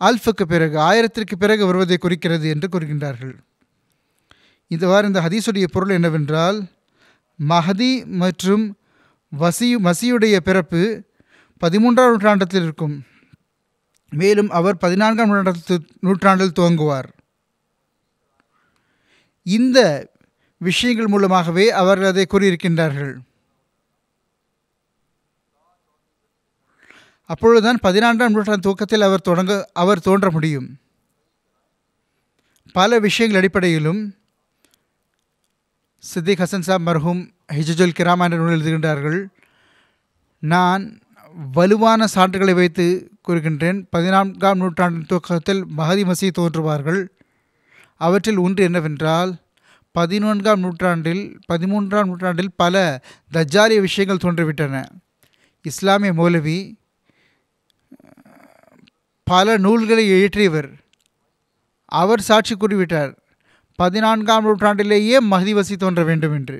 அல்ஃபுக்கு பிறகு 1000ற்கு பிறகு வருவதை குறிக்கிறது என்று கூறுகின்றார்கள். இந்த ஹதீஸுடைய பொருள் என்னவென்றால், மஹதி மற்றும் மசியுடைய பிறப்பு 13ஆம் நூற்றாண்டத்தில் இருக்கும். மேலும் அவர் 14ஆம் நூற்றாண்டில் துவங்குவார். இந்த விஷயங்கள் மூலமாகவே அவர்கள் அதை கூறியிருக்கின்றார்கள். அப்பொழுதுதான் 14ஆம் நூற்றாண்டு துவக்கத்தில் அவர் தோன்ற முடியும். பல விஷயங்கள் அடிப்படையிலும் சித்திக் ஹசன் சாப் மர்ஹூம் ஹிஜ்ஜுல் கிராம் என்ற நூல் எழுதுகின்றார்கள். நான் வலுவான சான்றுகளை வைத்து கூறுகின்றேன். 14ஆம் நூற்றாண்டின் துவக்கத்தில் மஹதி மசீஹ் தோன்றுவார்கள். அவற்றில் ஒன்று என்னவென்றால் 13ஆம் நூற்றாண்டில் பல தஜ்ஜாலிய விஷயங்கள் தோன்றிவிட்டன. இஸ்லாமிய மௌலவி பல நூல்களை இயற்றியவர். அவர் சாட்சி கூறிவிட்டார் 14ஆம் நூற்றாண்டிலேயே மஹதி மசீஹ் தோன்ற வேண்டும் என்று.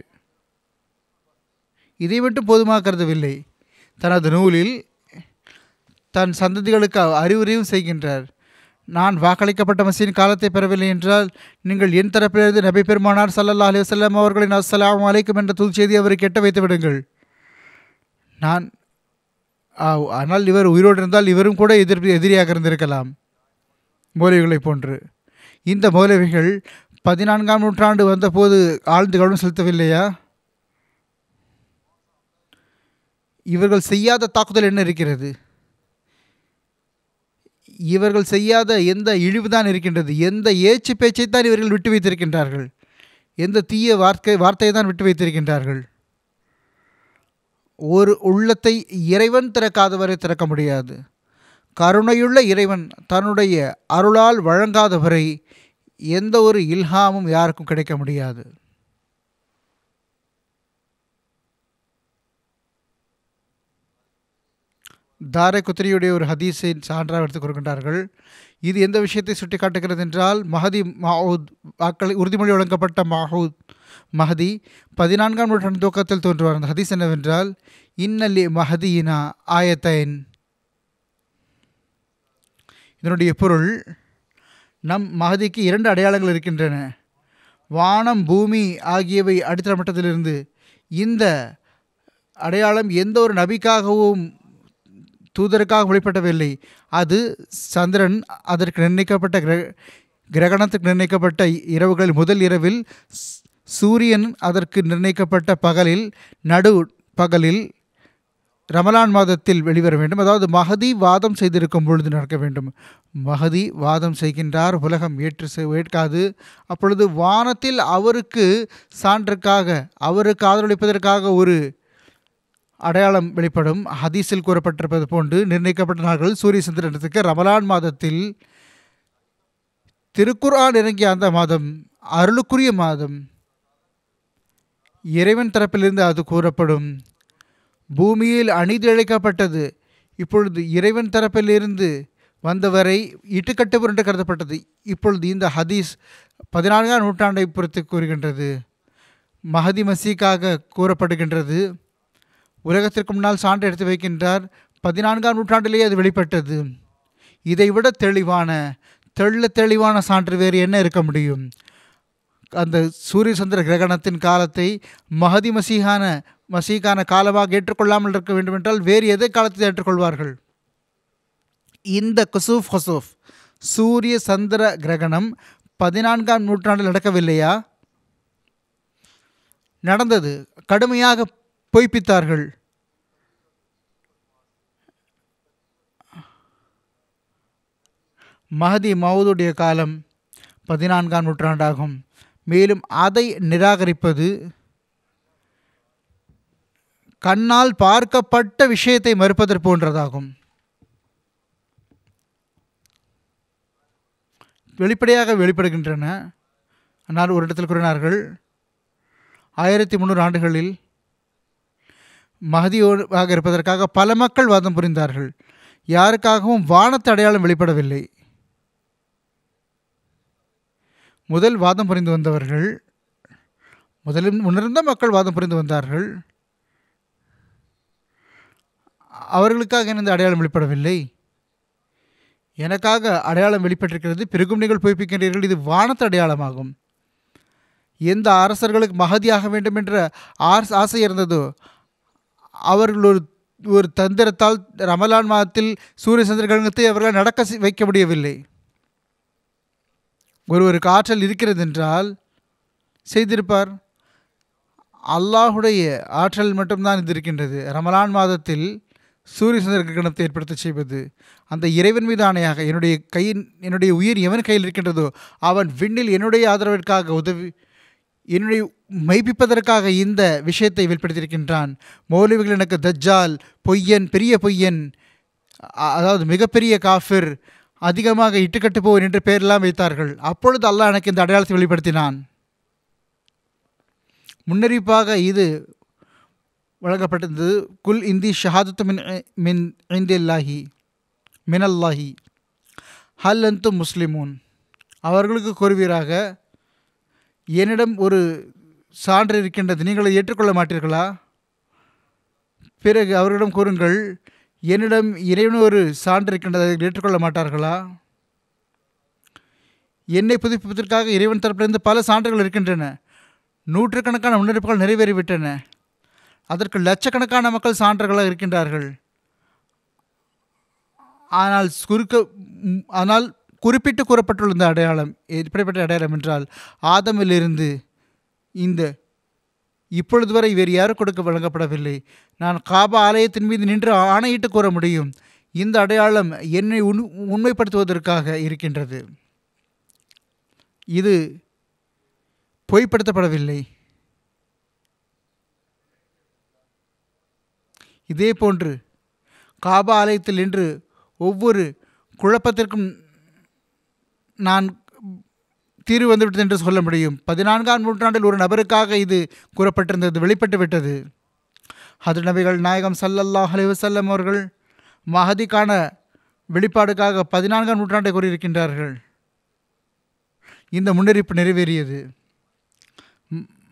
இதை மட்டும் போதுமாக கருதவில்லை, தனது நூலில் தன் சந்ததிகளுக்கு அறிவுரையும் செய்கின்றார். நான் வாக்களிக்கப்பட்ட மசீஹின் காலத்தை பெறவில்லை என்றால் நீங்கள் என் தரப்பிலிருந்து நபி பெருமானார் ஸல்லல்லாஹு அலைஹி வஸல்லம் அவர்களின் அஸ்ஸலாமு அலைக்கும் என்ற தூது செய்தி அவருக்கு எட்ட வைத்து விடுங்கள். ஆனால் இவர் உயிரோடு இருந்தால் இவரும் கூட எதிரியாக இருந்திருக்கலாம், மௌலவிகளை போன்று. இந்த மௌலவிகள் 14ஆம் நூற்றாண்டு வந்தபோது ஆழ்ந்து கவனம் செலுத்தவில்லையா? இவர்கள் செய்யாத தாக்குதல் என்ன இருக்கிறது? இவர்கள் செய்யாத எந்த இழிவுதான் இருக்கின்றது? எந்த ஏச்சு பேச்சைத்தான் இவர்கள் விட்டு வைத்திருக்கின்றார்கள்? எந்த தீய வார்த்தையை தான் விட்டு வைத்திருக்கின்றார்கள்? ஒரு உள்ளத்தை இறைவன் திறக்காதவரை திறக்க முடியாது. கருணையுள்ள இறைவன் தன்னுடைய அருளால் வழங்காதவரை எந்த ஒரு இல்ஹாமும் யாருக்கும் கிடைக்க முடியாது. தாரை குத்ரியுடைய ஒரு ஹதீஸை சான்றாக எடுத்துக் கொள்கின்றார்கள். இது எந்த விஷயத்தை சுட்டி காட்டுகிறது என்றால், மஹதி மஹூத் வாக்களி உறுதிமொழி வழங்கப்பட்ட மஹதி 14ஆம் நூற்றாண்டு துவக்கத்தில் தோன்றுவார். அந்த ஹதீஸ் என்னவென்றால், இன்னலி மஹதியினா ஆயத்தைன். இதனுடைய பொருள், நம் மஹதிக்கு 2 அடையாளங்கள் இருக்கின்றன. வானம் பூமி ஆகியவை அடித்தள மட்டத்திலிருந்து. இந்த அடையாளம் எந்த ஒரு நபிக்காகவும் தூதருக்காக வெளிப்படவில்லை. அது சந்திரன் அதற்கு நிர்ணயிக்கப்பட்ட கிரகணத்துக்கு நிர்ணயிக்கப்பட்ட இரவுகளில் முதல் இரவில், சூரியன் அதற்கு நிர்ணயிக்கப்பட்ட பகலில், நடு பகலில் ரமலான் மாதத்தில் வெளிவர வேண்டும். அதாவது மஹதி வாதம் செய்திருக்கும் பொழுது நடக்க வேண்டும். மஹதி வாதம் செய்கின்றார், உலகம் ஏற்காது. அப்பொழுது வானத்தில் அவருக்கு சான்றுக்காக, அவருக்கு ஆதரவளிப்பதற்காக ஒரு அடையாளம் வெளிப்படும். ஹதீஸில் கூறப்பட்டிருப்பது போன்று நிர்ணயிக்கப்பட்ட நாட்கள் சூரிய சந்திரனத்துக்கு ரமலான் மாதத்தில், திருக்குர்ஆன் இறங்கிய அந்த மாதம் அருளுக்குரிய மாதம், இறைவன் தரப்பிலிருந்து அது கூறப்படும். பூமியில் அநீதிழைக்கப்பட்டது. இப்பொழுது இறைவன் தரப்பிலிருந்து வந்தவரை இட்டுக்கட்டுவர் என்று கருதப்பட்டது. இப்பொழுது இந்த ஹதீஸ் 14ஆம் நூற்றாண்டை பொறுத்து கூறுகின்றது. மஹதி மசீக்காக கூறப்படுகின்றது. உலகத்திற்கு முன்னால் சான்று எடுத்து வைக்கின்றார். 14ஆம் நூற்றாண்டிலேயே அது வெளிப்பட்டது. இதைவிட தெளிவான சான்று வேறு என்ன இருக்க முடியும்? அந்த சூரிய சந்திர கிரகணத்தின் காலத்தை மஹதி மசீகான காலமாக ஏற்றுக்கொள்ளாமல் இருக்க வேண்டுமென்றால் வேறு எதை காலத்தை ஏற்றுக்கொள்வார்கள்? இந்த குசூஃப் சூரிய சந்திர கிரகணம் 14ஆம் நூற்றாண்டில் நடக்கவில்லையா? நடந்தது. கடுமையாக பொய்ப்பித்தார்கள். மஹதி மவுதுடைய காலம் 14ஆம் நூற்றாண்டாகும். மேலும் அதை நிராகரிப்பது கண்ணால் பார்க்கப்பட்ட விஷயத்தை மறுப்பதற்கு போன்றதாகும். வெளிப்படுகின்றன. ஆனால் ஒரு இடத்தில் கூறினார்கள், 1300 ஆண்டுகளில் மஹதியாக இருப்பதற்காக பல மக்கள் வாதம் புரிந்தார்கள். யாருக்காகவும் வானத்து அடையாளம் வெளிப்படவில்லை. முதல் வாதம் புரிந்து வந்தவர்கள், முதலில் முன்னிருந்த மக்கள் வாதம் புரிந்து வந்தார்கள். அவர்களுக்காக இந்த அடையாளம் வெளிப்படவில்லை. எனக்காக அடையாளம் வெளிப்பட்டிருக்கிறது, பிறகும் நீங்கள் பொய்ப்பிக்கின்றீர்கள். இது வானத்து அடையாளமாகும். எந்த அரசர்களுக்கு மஹதியாக வேண்டும் என்ற ஆசை இருந்ததோ அவர்கள் ஒரு தந்திரத்தால் ரமலான் மாதத்தில் சூரிய சந்திர கிரகணத்தை அவர்களால் நடக்க வைக்க முடியவில்லை. ஒருவருக்கு ஆற்றல் இருக்கிறது என்றால் செய்திருப்பார். அல்லாஹுடைய ஆற்றல் மட்டும்தான் இது இருக்கின்றது. ரமலான் மாதத்தில் சூரிய சந்திர கிரகணத்தை ஏற்படுத்த செய்வது அந்த இறைவன் மீது ஆணையாக, என்னுடைய உயிர் எவன் கையில் இருக்கின்றதோ அவன் விண்ணில் என்னுடைய ஆதரவிற்காக என்னுடைய மெய்ப்பிப்பதற்காக இந்த விஷயத்தை வெளிப்படுத்தியிருக்கின்றான். மௌலவிகள் எனக்கு தஜ்ஜால், பொய்யன், பெரிய பொய்யன், அதாவது மிகப்பெரிய காஃபிர், அதிகமாக இட்டுக்கட்டு போவன் என்று பெயரெல்லாம் வைத்தார்கள். அப்பொழுது அல்லாஹ் எனக்கு இந்த அடையாளத்தை வெளிப்படுத்தினான். முன்னறிவிப்பாக இது வழங்கப்பட்டது. குல் இந்தி ஷஹாதத்து மின் இந்தில்லாஹி மினல்லாஹி ஹல் அன்தும் முஸ்லிமூன். அவர்களுக்கு கூறுவீராக, என்னிடம் ஒரு சான்று இருக்கின்றது, நீங்கள் அதை ஏற்றுக்கொள்ள மாட்டீர்களா? பிறகு அவர்களிடம் கூறுங்கள், என்னிடம் இறைவன் ஒரு சான்று இருக்கின்றது, அதை ஏற்றுக்கொள்ள மாட்டார்களா? என்னை புதுப்பிப்பதற்காக இறைவன் தரப்பிலிருந்து பல சான்றுகள் இருக்கின்றன. நூற்றுக்கணக்கான முன்னெடுப்புகள் நிறைவேறிவிட்டன. அதற்கு லட்சக்கணக்கான மக்கள் சான்றுகளாக இருக்கின்றார்கள். ஆனால் குறிப்பிட்டு கூறப்பட்டுள்ள இந்த அடையாளம் எப்படிப்பட்ட அடையாளம் என்றால், ஆதமிலிருந்து இந்த இப்பொழுது வரை வேறு யாரும் கொடுக்க வழங்கப்படவில்லை. நான் காபா ஆலயத்தின் மீது நின்று ஆணையிட்டு கூற முடியும், இந்த அடையாளம் என்னை உண்மைப்படுத்துவதற்காக இருக்கின்றது. இது பொய்ப்படுத்தப்படவில்லை. இதே போன்று காபா ஆலயத்தில் நின்று ஒவ்வொரு குழப்பத்திற்கும் நான் தீர்வு வந்துவிட்டது என்று சொல்ல முடியும். 14ஆம் நூற்றாண்டில் ஒரு நபருக்காக இது கூறப்பட்டிருந்தது, வெளிப்பட்டு விட்டது. ஹஜ்ரத் நபிகள் நாயகம் ஸல்லல்லாஹு அலைஹி வஸல்லம் அவர்கள் மஹதிக்கான வெளிப்பாடுக்காக 14ஆம் நூற்றாண்டை கூறியிருக்கின்றார்கள். இந்த முன்னறிவிப்பு நிறைவேறியது.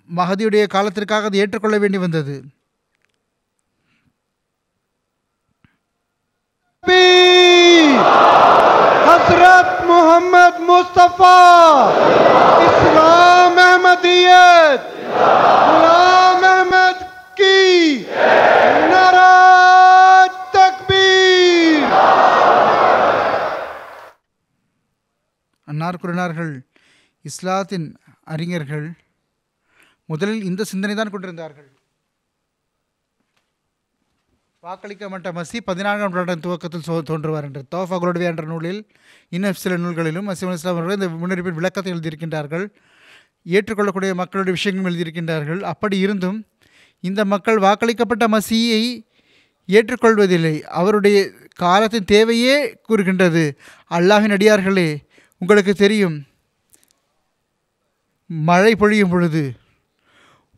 மஹதியுடைய காலத்திற்காக அது ஏற்றுக்கொள்ள வேண்டி வந்தது. हजरत मोहम्मद मुस्तफ़ा इस्लाम अहमदियत गुलाम अहमद की नारा तकबीर. அன்னார் கூறினார்கள், இஸ்லாத்தின் அறிஞர்கள் முதலில் இந்த சிந்தனை தான் கொண்டிருந்தார்கள். வாக்களிக்கப்பட்ட மசி 14ஆம் நூற்றாண்டின் துவக்கத்தில் தோன்றுவார் என்று தோஃபா குலோடுவியா என்ற நூலில், இன்னும் சில நூல்களிலும் மசீஹ் இஸ்லாம் அவர்கள் இந்த முன்னறிவிப்பின் விளக்கத்தை எழுதியிருக்கின்றார்கள். ஏற்றுக்கொள்ளக்கூடிய மக்களுடைய விஷயங்களும் எழுதியிருக்கின்றார்கள். அப்படி இருந்தும் இந்த மக்கள் வாக்களிக்கப்பட்ட மசியை ஏற்றுக்கொள்வதில்லை. அவருடைய காலத்தின் தேவையே கூறுகின்றது. அல்லாஹ்வின் அடியார்களே, உங்களுக்கு தெரியும், மழை பொழியும் பொழுது,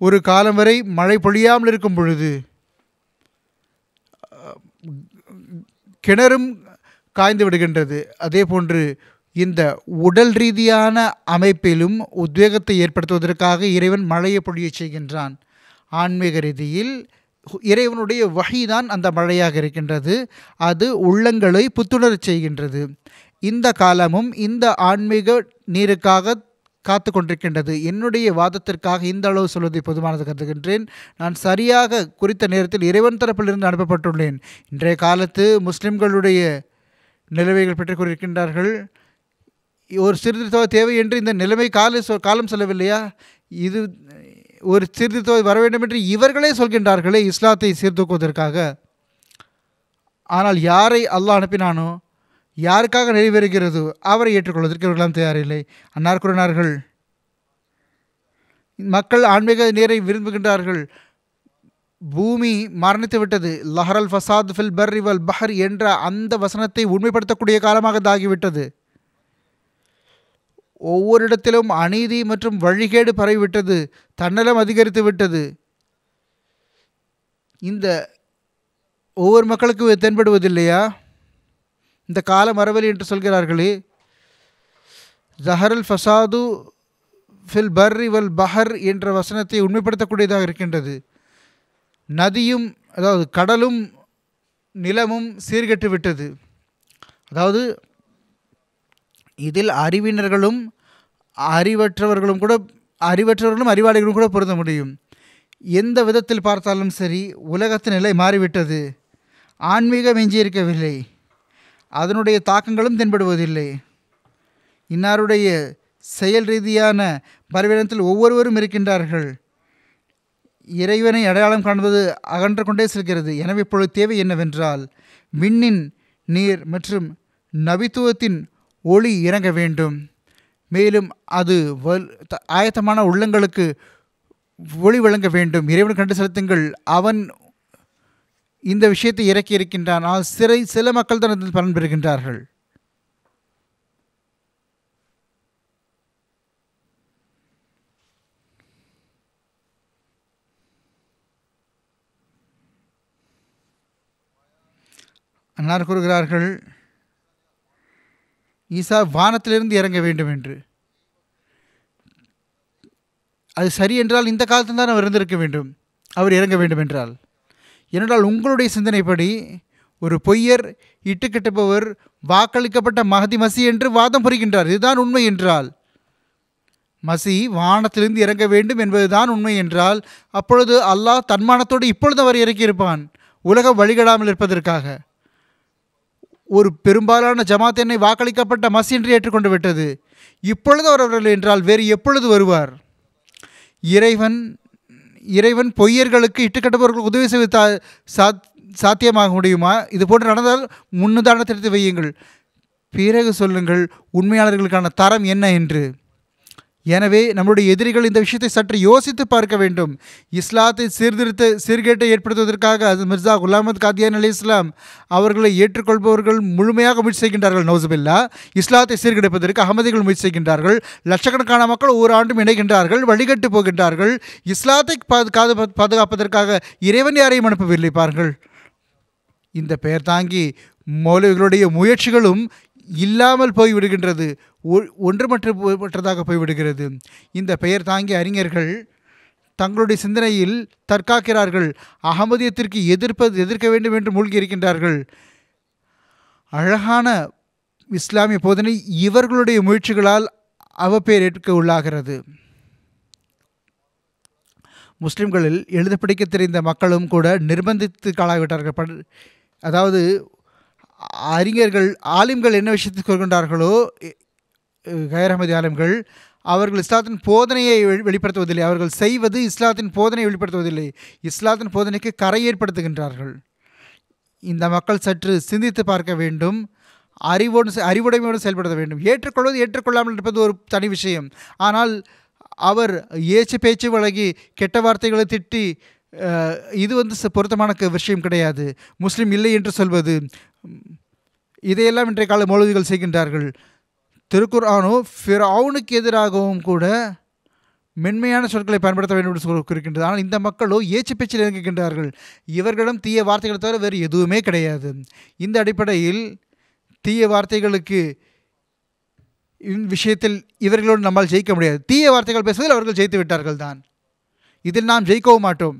ஒரு காலம் வரை மழை பொழியாமல் இருக்கும் பொழுது கிணறும் காய்ந்து விடுகின்றது. அதே போன்று இந்த உடல் ரீதியான அமைப்பிலும் உத்வேகத்தை ஏற்படுத்துவதற்காக இறைவன் மழையை பொழிய செய்கின்றான். ஆன்மீக ரீதியில் இறைவனுடைய வஹீதான் அந்த மழையாக இருக்கின்றது. அது உள்ளங்களை புத்துணரச் செய்கின்றது. இந்த காலமும் இந்த ஆன்மீக நீருக்காக காத்து கொண்டிருக்கின்றது. என்னுடைய வாதத்திற்காக இந்த அளவு சொல்வதை பொதுவானது கருதுகின்றேன். நான் சரியாக குறித்த நேரத்தில் இறைவன் தரப்பிலிருந்து அனுப்பப்பட்டுள்ளேன். இன்றைய காலத்து முஸ்லிம்களுடைய நிலைமைகள் பற்றி கூறியிருக்கின்றார்கள். ஒரு சீர்திருத்தம் தேவை என்று இந்த நிலைமை காலம் சொல்லவில்லையா? இது ஒரு சீர்திருத்தம் வர வேண்டும் என்று இவர்களே சொல்கின்றார்களே இஸ்லாத்தை சீர்தூக்குவதற்காக. ஆனால் யாரை அல்லாஹ் அனுப்பினானோ, யாருக்காக நிறைவேறுகிறதோ அவரை ஏற்றுக்கொள்வதற்கு இவர்களாம் தயாரில்லை. அன்னார் கூறினார்கள், மக்கள் ஆன்மீக நீரை விரும்புகின்றார்கள். பூமி மரணித்து விட்டது. லஹரல் ஃபசாத் ஃபில் பர்ரி வல் பஹர் என்ற அந்த வசனத்தை உண்மைப்படுத்தக்கூடிய காலமாக இதாகிவிட்டது. ஒவ்வொரு இடத்திலும் அநீதி மற்றும் வழிகேடு பரவிவிட்டது. தன்னலம் அதிகரித்து விட்டது. இந்த ஒவ்வொரு மக்களுக்கு தென்படுவதில்லையா? இந்த காலம் வரவழி என்று சொல்கிறார்களே, ஜஹரல் ஃபசாது ஃபில் பர்ரி வல் பஹர் என்ற வசனத்தை உண்மைப்படுத்தக்கூடியதாக இருக்கின்றது. நதியும், அதாவது கடலும் நிலமும் சீர்கெட்டு விட்டது. அதாவது இதில் அறிவினர்களும் அறிவற்றவர்களும் அறிவாளிகளும் கூட பொருந்த முடியும். எந்த விதத்தில் பார்த்தாலும் சரி, உலகத்தின் நிலை மாறிவிட்டது. ஆன்மீகம் எஞ்சியிருக்கவில்லை, அதனுடைய தாக்கங்களும் தென்படுவதில்லை. இன்னாருடைய செயல் ரீதியான பலவீனத்தில் ஒவ்வொருவரும் இருக்கின்றார்கள். இறைவனை அடையாளம் காண்பது அகன்று கொண்டே செல்கிறது. எனவே இப்பொழுது தேவை என்னவென்றால், விண்ணின் நீர் மற்றும் நபித்துவத்தின் ஒளி இறங்க வேண்டும். மேலும் அது ஆயத்தமான உள்ளங்களுக்கு ஒளி வழங்க வேண்டும். இறைவன் கண்டு செலுத்துங்கள், அவன் இந்த விஷயத்தை இறக்கி இருக்கின்றான். ஆனால் சில மக்கள் தான் அதில் பலன் பெறுகின்றார்கள். அன்னார் கூறுகிறார்கள், ஈசா வானத்திலிருந்து இறங்க வேண்டும் என்று. அது சரி என்றால் இந்த காலத்தில் தான் அவர் இருந்திருக்க வேண்டும், அவர் இறங்க வேண்டும் என்றால். ஏனென்றால் உங்களுடைய சிந்தனைப்படி ஒரு பொய்யர், இட்டுக்கட்டுபவர், வாக்களிக்கப்பட்ட மஹதி மசி என்று வாதம் புரிகின்றார். இதுதான் உண்மை என்றால், மசி வானத்திலிருந்து இறங்க வேண்டும் என்பதுதான் உண்மை என்றால், அப்பொழுது அல்லாஹ் தன்மானத்தோடு இப்பொழுது அவர் இறக்கியிருப்பான், உலகம் வழிகடாமல் இருப்பதற்காக. ஒரு பெரும்பாலான ஜமாத் என்னை வாக்களிக்கப்பட்ட மசி என்று ஏற்றுக்கொண்டு விட்டது. இப்பொழுது அவர்கள் என்றால் வேறு எப்பொழுது வருவார்? இறைவன் பொய்யர்களுக்கு இட்டுக்கட்டுபவர்களுக்கு உதவி செய்வது சாத்தியமாக முடியுமா? இது போன்று நடந்தால் முன்னுதாரணத்தை எடுத்து வையுங்கள், பிறகு சொல்லுங்கள் உண்மையாளர்களுக்கான தரம் என்ன என்று. எனவே நம்முடைய எதிரிகள் இந்த விஷயத்தை சற்று யோசித்து பார்க்க வேண்டும். இஸ்லாத்தை சீர்கேட்டை ஏற்படுத்துவதற்காக அது மிர்சா குலாம் அஹமத் காதியானி அலைஹிஸ்ஸலாம் அவர்களை ஏற்றுக்கொள்பவர்கள் முழுமையாக முயற்சி செய்கின்றார்கள். நௌசுபில்லா. இஸ்லாத்தை சீர்கெடுப்பதற்கு அகமதிகள் முயற்சி செய்கின்றார்கள். லட்சக்கணக்கான மக்கள் ஒவ்வொரு ஆண்டும் இணைகின்றார்கள், வழிகட்டு போகின்றார்கள். இஸ்லாத்தை பாதுகாப்பதற்காக இறைவன் யாரையும் அனுப்பவில்லை. பாருங்கள், இந்த பெயர் தாங்கி மௌலவிகளுடைய முயற்சிகளும் இல்லாமல் போய்விடுகின்றது, ஒன்றுமற்றதாக போய்விடுகிறது. இந்த பெயர் தாங்கிய அறிஞர்கள் தங்களுடைய சிந்தனையில் தற்காக்கிறார்கள், அகமதியத்திற்கு எதிர்க்க வேண்டும் என்று மூழ்கி இருக்கின்றார்கள். அழகான இஸ்லாமிய போதனை இவர்களுடைய முயற்சிகளால் அவப்பெயர் ஏற்க உள்ளாகிறது. முஸ்லிம்களில் எழுத படிக்க தெரிந்த மக்களும் கூட நிர்பந்தித்து காலாகிவிட்டார்கள். அதாவது அறிஞர்கள், ஆலிம்கள் என்ன விஷயத்தை கூறுகின்றார்களோ, கைர் அஹமதி ஆலிம்கள், அவர்கள் இஸ்லாத்தின் போதனையை வெளிப்படுத்துவதில்லை. அவர்கள் செய்வது இஸ்லாத்தின் போதனையை வெளிப்படுத்துவதில்லை, இஸ்லாத்தின் போதனைக்கு கரை ஏற்படுத்துகின்றார்கள். இந்த மக்கள் சற்று சிந்தித்து பார்க்க வேண்டும், அறிவுடைமையோடு செயல்பட வேண்டும். ஏற்றுக்கொள்ளாமல் இருப்பது ஒரு தனி விஷயம். ஆனால் அவர் பேச்சு வழங்கி கெட்ட வார்த்தைகளை திட்டி இது பொருத்தமான விஷயம் கிடையாது. முஸ்லீம் இல்லை என்று சொல்வது, இதையெல்லாம் இன்றைய கால மௌலவிகள் செய்கின்றார்கள். திருக்குர்ஆனோ ஃபிரௌனுக்கு எதிராகவும் கூட மென்மையான சொற்களை பயன்படுத்த வேண்டும் என்று குறிக்கின்றது. ஆனால் இந்த மக்களோ பேச்சில் இறங்குகின்றார்கள். இவர்களிடம் தீய வார்த்தைகளை தவிர வேறு எதுவுமே கிடையாது. இந்த அடிப்படையில் தீய வார்த்தைகளுக்கு விஷயத்தில் இவர்களோடு நம்மால் ஜெயிக்க முடியாது. தீய வார்த்தைகள் பேசுவதில் அவர்கள் ஜெயித்து விட்டார்கள் தான், இதில் நாம் ஜெயிக்கவும் மாட்டோம்.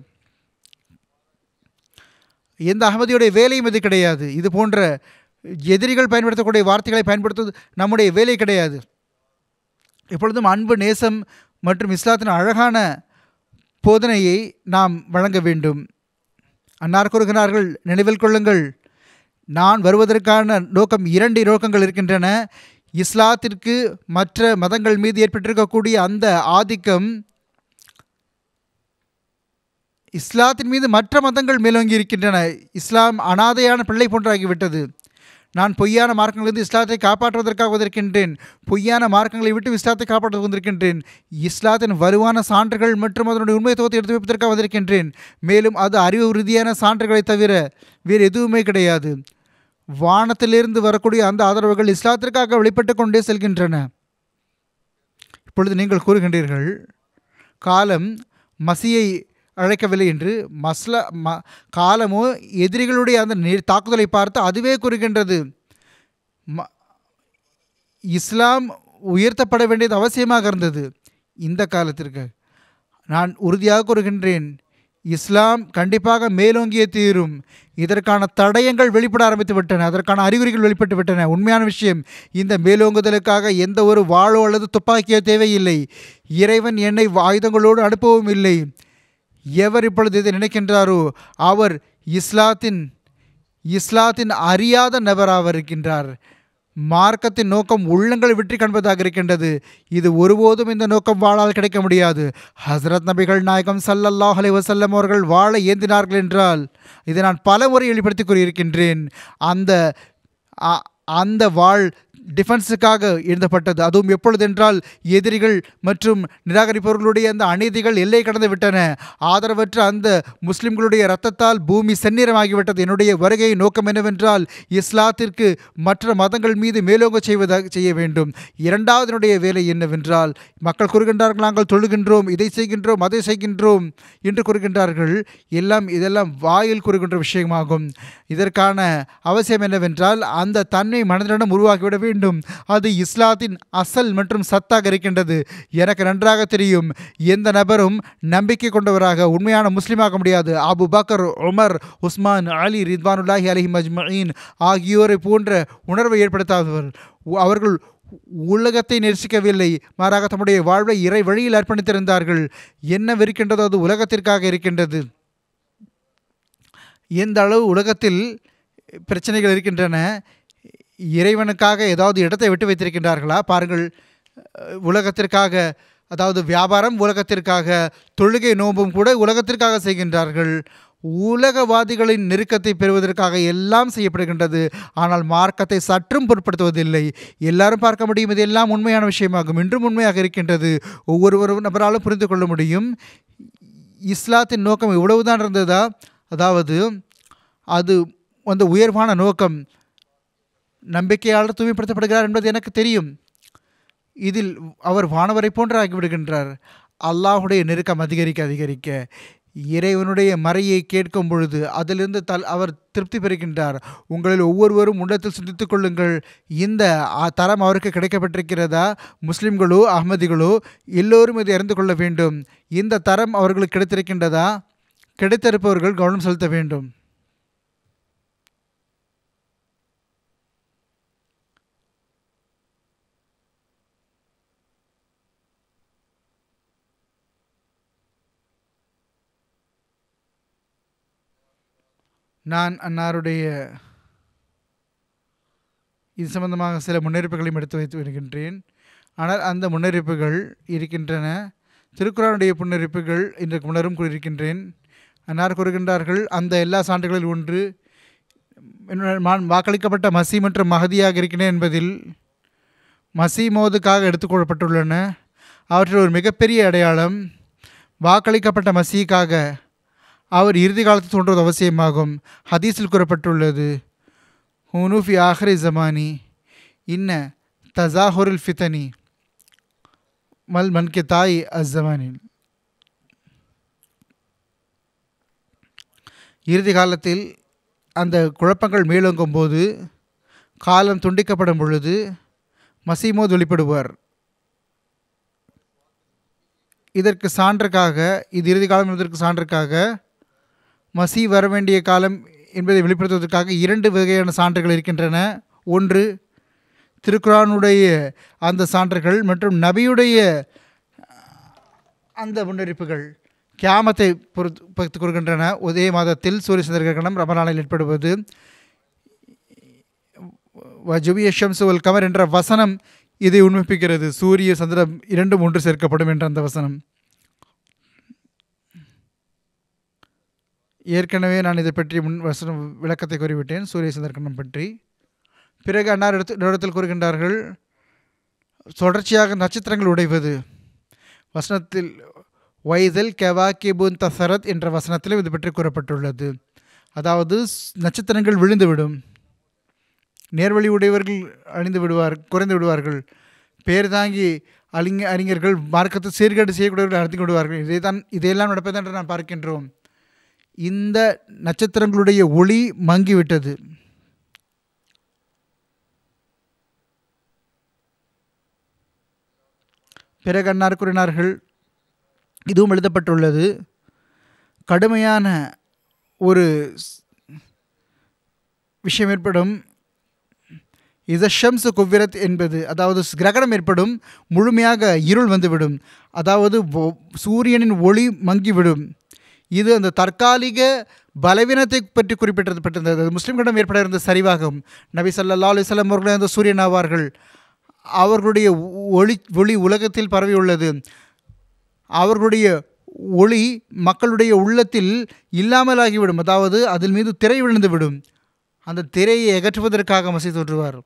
எந்த அகமதியுடைய வேலையும் இது கிடையாது. இது போன்ற எதிரிகள் பயன்படுத்தக்கூடிய வார்த்தைகளை பயன்படுத்துவது நம்முடைய வேலை கிடையாது. எப்பொழுதும் அன்பு, நேசம் மற்றும் இஸ்லாத்தின் அழகான போதனையை நாம் வழங்க வேண்டும். அன்னார் கூறுகிறார்கள், நினைவில் கொள்ளுங்கள், நான் வருவதற்கான நோக்கம் 2 நோக்கங்கள் இருக்கின்றன. இஸ்லாத்திற்கு மற்ற மதங்கள் மீது ஏற்பட்டிருக்கக்கூடிய அந்த ஆதிக்கம், இஸ்லாத்தின் மீது மற்ற மதங்கள் மேலோங்கி இருக்கின்றன. இஸ்லாம் அனாதையான பிள்ளை போன்றாகிவிட்டது. நான் பொய்யான மார்க்கங்களிலிருந்து இஸ்லாத்தை காப்பாற்றுவதற்காக வந்திருக்கின்றேன், பொய்யான மார்க்கங்களை விட்டு இஸ்லாத்தை காப்பாற்ற வந்திருக்கின்றேன். இஸ்லாத்தின் வலுவான சான்றுகள் மற்றும் அதனுடைய உண்மைத்துவத்தை எடுத்து வைப்பதற்காக வந்திருக்கின்றேன். மேலும் அது அறிவு ரீதியான சான்றுகளை தவிர வேறு எதுவுமே கிடையாது. வானத்திலிருந்து வரக்கூடிய அந்த ஆதரவுகள் இஸ்லாத்திற்காக வெளிப்பட்டு கொண்டே செல்கின்றன. இப்பொழுது நீங்கள் கூறுகின்றீர்கள், காலம் மசியை அழைக்கவில்லை என்று. காலமோ எதிரிகளுடைய அந்த தாக்குதலை பார்த்து அதுவே கூறுகின்றது. இஸ்லாம் உயர்த்தப்பட வேண்டியது அவசியமாக இருந்தது. இந்த காலத்திற்கு நான் உறுதியாக கூறுகின்றேன், இஸ்லாம் கண்டிப்பாக மேலோங்கிய தீரும். இதற்கான தடயங்கள் வெளிப்பட ஆரம்பித்து விட்டன, அதற்கான அறிகுறிகள் வெளிப்பட்டு விட்டன. உண்மையான விஷயம், இந்த மேலோங்குதலுக்காக எந்த ஒரு வாளோ அல்லது துப்பாக்கியோ தேவையில்லை. இறைவன் என்னை ஆயுதங்களோடு அனுப்பவும் இல்லை. எவர் இப்பொழுது இதை நினைக்கின்றாரோ அவர் இஸ்லாத்தின் அறியாத நபராக இருக்கின்றார். மார்க்கத்தின் நோக்கம் உள்ளங்களை வெற்றி காண்பதாக இருக்கின்றது. இது ஒருபோதும் இந்த நோக்கம் வாழால் கிடைக்க முடியாது. ஹஸ்ரத் நபிகள் நாயகம் ஸல்லல்லாஹு அலைஹி வஸல்லம் அவர்கள் வாழ ஏந்தினார்கள் என்றால் இதை நான் பல முறை வெளிப்படுத்தி கூறியிருக்கின்றேன். அந்த வாழ் டிஃபென்ஸுக்காக எழுதப்பட்டது. அதுவும் எப்பொழுதென்றால் எதிரிகள் மற்றும் நிராகரிப்பவர்களுடைய அந்த அநீதிகள் எல்லை கடந்து விட்டன. ஆதரவற்ற அந்த முஸ்லிம்களுடைய இரத்தத்தால் பூமி செந்நிறமாகிவிட்டது. என்னுடைய வருகையை நோக்கம் என்னவென்றால் இஸ்லாத்திற்கு மற்ற மதங்கள் மீது மேலோங்க செய்ய வேண்டும். இரண்டாவதனுடைய வேலை என்னவென்றால் மக்கள் கூறுகின்றார்கள், நாங்கள் தொழுகின்றோம், இதை செய்கின்றோம், அதை செய்கின்றோம் என்று கூறுகின்றார்கள். இதெல்லாம் வாயில் கூறுகின்ற விஷயமாகும். இதற்கான அவசியம் என்னவென்றால் அந்த தன்மை மனதிடம் உருவாக்கிவிட வேண்டும். அது இஸ்லாத்தின் அசல் மற்றும் சத்தாக இருக்கின்றது. எனக்கு நன்றாக தெரியும், எந்த நபரும் நம்பிக்கை கொண்டவராக உண்மையான முஸ்லிமாக முடியாது. அபு பக்கர், உமர், உஸ்மான், அலி ரித்வானுல்லாஹி அலைஹிம் அஜ்மஈன் ஆகியோரை போன்ற உணர்வை ஏற்படுத்தாதவர். அவர்கள் உலகத்தை நேசிக்கவில்லை, மாறாக தம்முடைய வாழ்வை இறை வழியில் அர்ப்பணித்திருந்தார்கள். என்ன இருக்கின்றதோ அது உலகத்திற்காக இருக்கின்றது. எந்த அளவு உலகத்தில் பிரச்சனைகள் இருக்கின்றன, இறைவனுக்காக ஏதாவது இடத்தை விட்டு வைத்திருக்கின்றார்களா பாருங்கள். உலகத்திற்காக, அதாவது வியாபாரம் உலகத்திற்காக, தொழுகை நோன்பும் கூட உலகத்திற்காக செய்கின்றார்கள். உலகவாதிகளின் நெருக்கத்தை பெறுவதற்காக எல்லாம் செய்யப்படுகின்றது. ஆனால் மார்க்கத்தை சற்றும் பொருட்படுத்துவதில்லை. எல்லாரும் பார்க்க முடியும், இது எல்லாம் உண்மையான விஷயமாகும், இன்றும் உண்மையாக இருக்கின்றது. ஒவ்வொரு நபராலும் புரிந்து கொள்ள முடியும். இஸ்லாத்தின் நோக்கம் இவ்வளவுதான் இருந்ததா? அதாவது அது அந்த உயர்வான நோக்கம். நம்பிக்கையாளர் தூய்மைப்படுத்தப்படுகிறார் என்பது எனக்கு தெரியும். இதில் அவர் வானவரை போன்று ஆகிவிடுகின்றார். அல்லாஹுடைய நெருக்கம் அதிகரிக்க இறைவனுடைய மறையை கேட்கும் பொழுது அதிலிருந்து அவர் திருப்தி பெறுகின்றார். உங்களில் ஒவ்வொருவரும் உள்ளத்தில் சிந்தித்துக் கொள்ளுங்கள், இந்த தரம் அவருக்கு கிடைக்கப்பட்டிருக்கிறதா? முஸ்லிம்களோ அஹ்மதிகளோ எல்லோரும் இதை அறிந்து கொள்ள வேண்டும். இந்த தரம் அவர்களுக்கு கிடைத்திருக்கின்றதா? கிடைத்திருப்பவர்கள் கவனம் செலுத்த வேண்டும். நான் அன்னாருடைய இது சம்பந்தமாக சில முன்னெடுப்புகளையும் எடுத்து வைத்து வருகின்றேன். ஆனால் அந்த முன்னெடுப்புகள் இருக்கின்றன. திருக்குர்ஆனுடைய முன்னெடுப்புகள் இன்றைக்கு முன்னரும் கூறியிருக்கின்றேன். அன்னார் கூறுகின்றார்கள், அந்த எல்லா சான்றுகளில் ஒன்று வாக்களிக்கப்பட்ட மசி மற்றும் மஹதியாக இருக்கின்றன என்பதில் மசீமோதுக்காக எடுத்துக்கொள்ளப்பட்டுள்ளன. அவற்றில் ஒரு மிகப்பெரிய அடையாளம் வாக்களிக்கப்பட்ட மசீக்காக அவர் இறுதி காலத்தில் தோன்றுவது அவசியமாகும். ஹதீஸில் கூறப்பட்டுள்ளது, ஹூனுஃபி ஆஹ்ரி ஜமானி இன்ன தசாஹுருல் ஃபிதனி மல் மன்கே தாய் அஸ்ஸமானின். இறுதி காலத்தில் அந்த குழப்பங்கள் மேலோங்கும் போது, காலம் துண்டிக்கப்படும் பொழுது மசீமோத் வெளிப்படுவார். இதற்கு சான்றுக்காக, இது இறுதி காலம் என்பதற்கு சான்றுக்காக, மசீ வர வேண்டிய காலம் என்பதை வெளிப்படுத்துவதற்காக இரண்டு வகையான சான்றுகள் இருக்கின்றன. ஒன்று திருக்குர்ஆனுடைய அந்த சான்றுகள் மற்றும் நபியுடைய அந்த முன்னறிப்புகள் கியாமத்தை பொறுத்து கூறுகின்றன. ஒரே மாதத்தில் சூரிய சந்திர கிரகணம் ரமலானில் ஏற்படுவது, வஜுபிய ஷம்சு வல் கமர் என்ற வசனம் இதை உண்மைப்பிக்கிறது. சூரிய சந்திரம் இரண்டும் ஒன்று சேர்க்கப்படும் என்ற அந்த வசனம். ஏற்கனவே நான் இதை பற்றி வசனம் விளக்கத்தை கூறிவிட்டேன், சூரிய சந்திரகணம் பற்றி. பிறகு அன்னார் இடத்தில் கூறுகின்றார்கள், தொடர்ச்சியாக நட்சத்திரங்கள் உடைவது. வசனத்தில் வைதல் கெவாக்கிபுன் தசரத் என்ற வசனத்திலும் இது பற்றி கூறப்பட்டுள்ளது. அதாவது நட்சத்திரங்கள் விழுந்துவிடும், நேர்வழி உடையவர்கள் குறைந்து விடுவார்கள், பேர் தாங்கி அறிஞர்கள் மார்க்கத்தை சீர்கேடு செய்யக்கூடியவர்கள் அறிந்து விடுவார்கள். இதையெல்லாம் நடப்பது என்று நான் பார்க்கின்றோம். இந்த நட்சத்திரங்களுடைய ஒளி மங்கிவிட்டது. பிறகு அன்னார் கூறினார்கள், இதுவும் எழுதப்பட்டுள்ளது, கடுமையான ஒரு விஷயம் ஏற்படும். இதஷம்சு குவ்விரத் என்பது, அதாவது கிரகணம் ஏற்படும், முழுமையாக இருள் வந்துவிடும், அதாவது சூரியனின் ஒளி மங்கிவிடும். இது அந்த தற்காலிக பலவீனத்தை பற்றி குறிப்பிடப்பட்டிருந்தது. முஸ்லிம்களிடம் ஏற்பட இருந்த சரிவாகும். நபி ஸல்லல்லாஹு அலைஹி வஸல்லம் அவர்கள் அந்த சூரியன் ஆவார்கள். அவர்களுடைய ஒளி உலகத்தில் பரவியுள்ளது. அவர்களுடைய ஒளி மக்களுடைய உள்ளத்தில் இல்லாமலாகிவிடும், அதாவது அதில் மீது திரை விழுந்துவிடும். அந்த திரையை அகற்றுவதற்காக மசீஹ் தோன்றுவார்.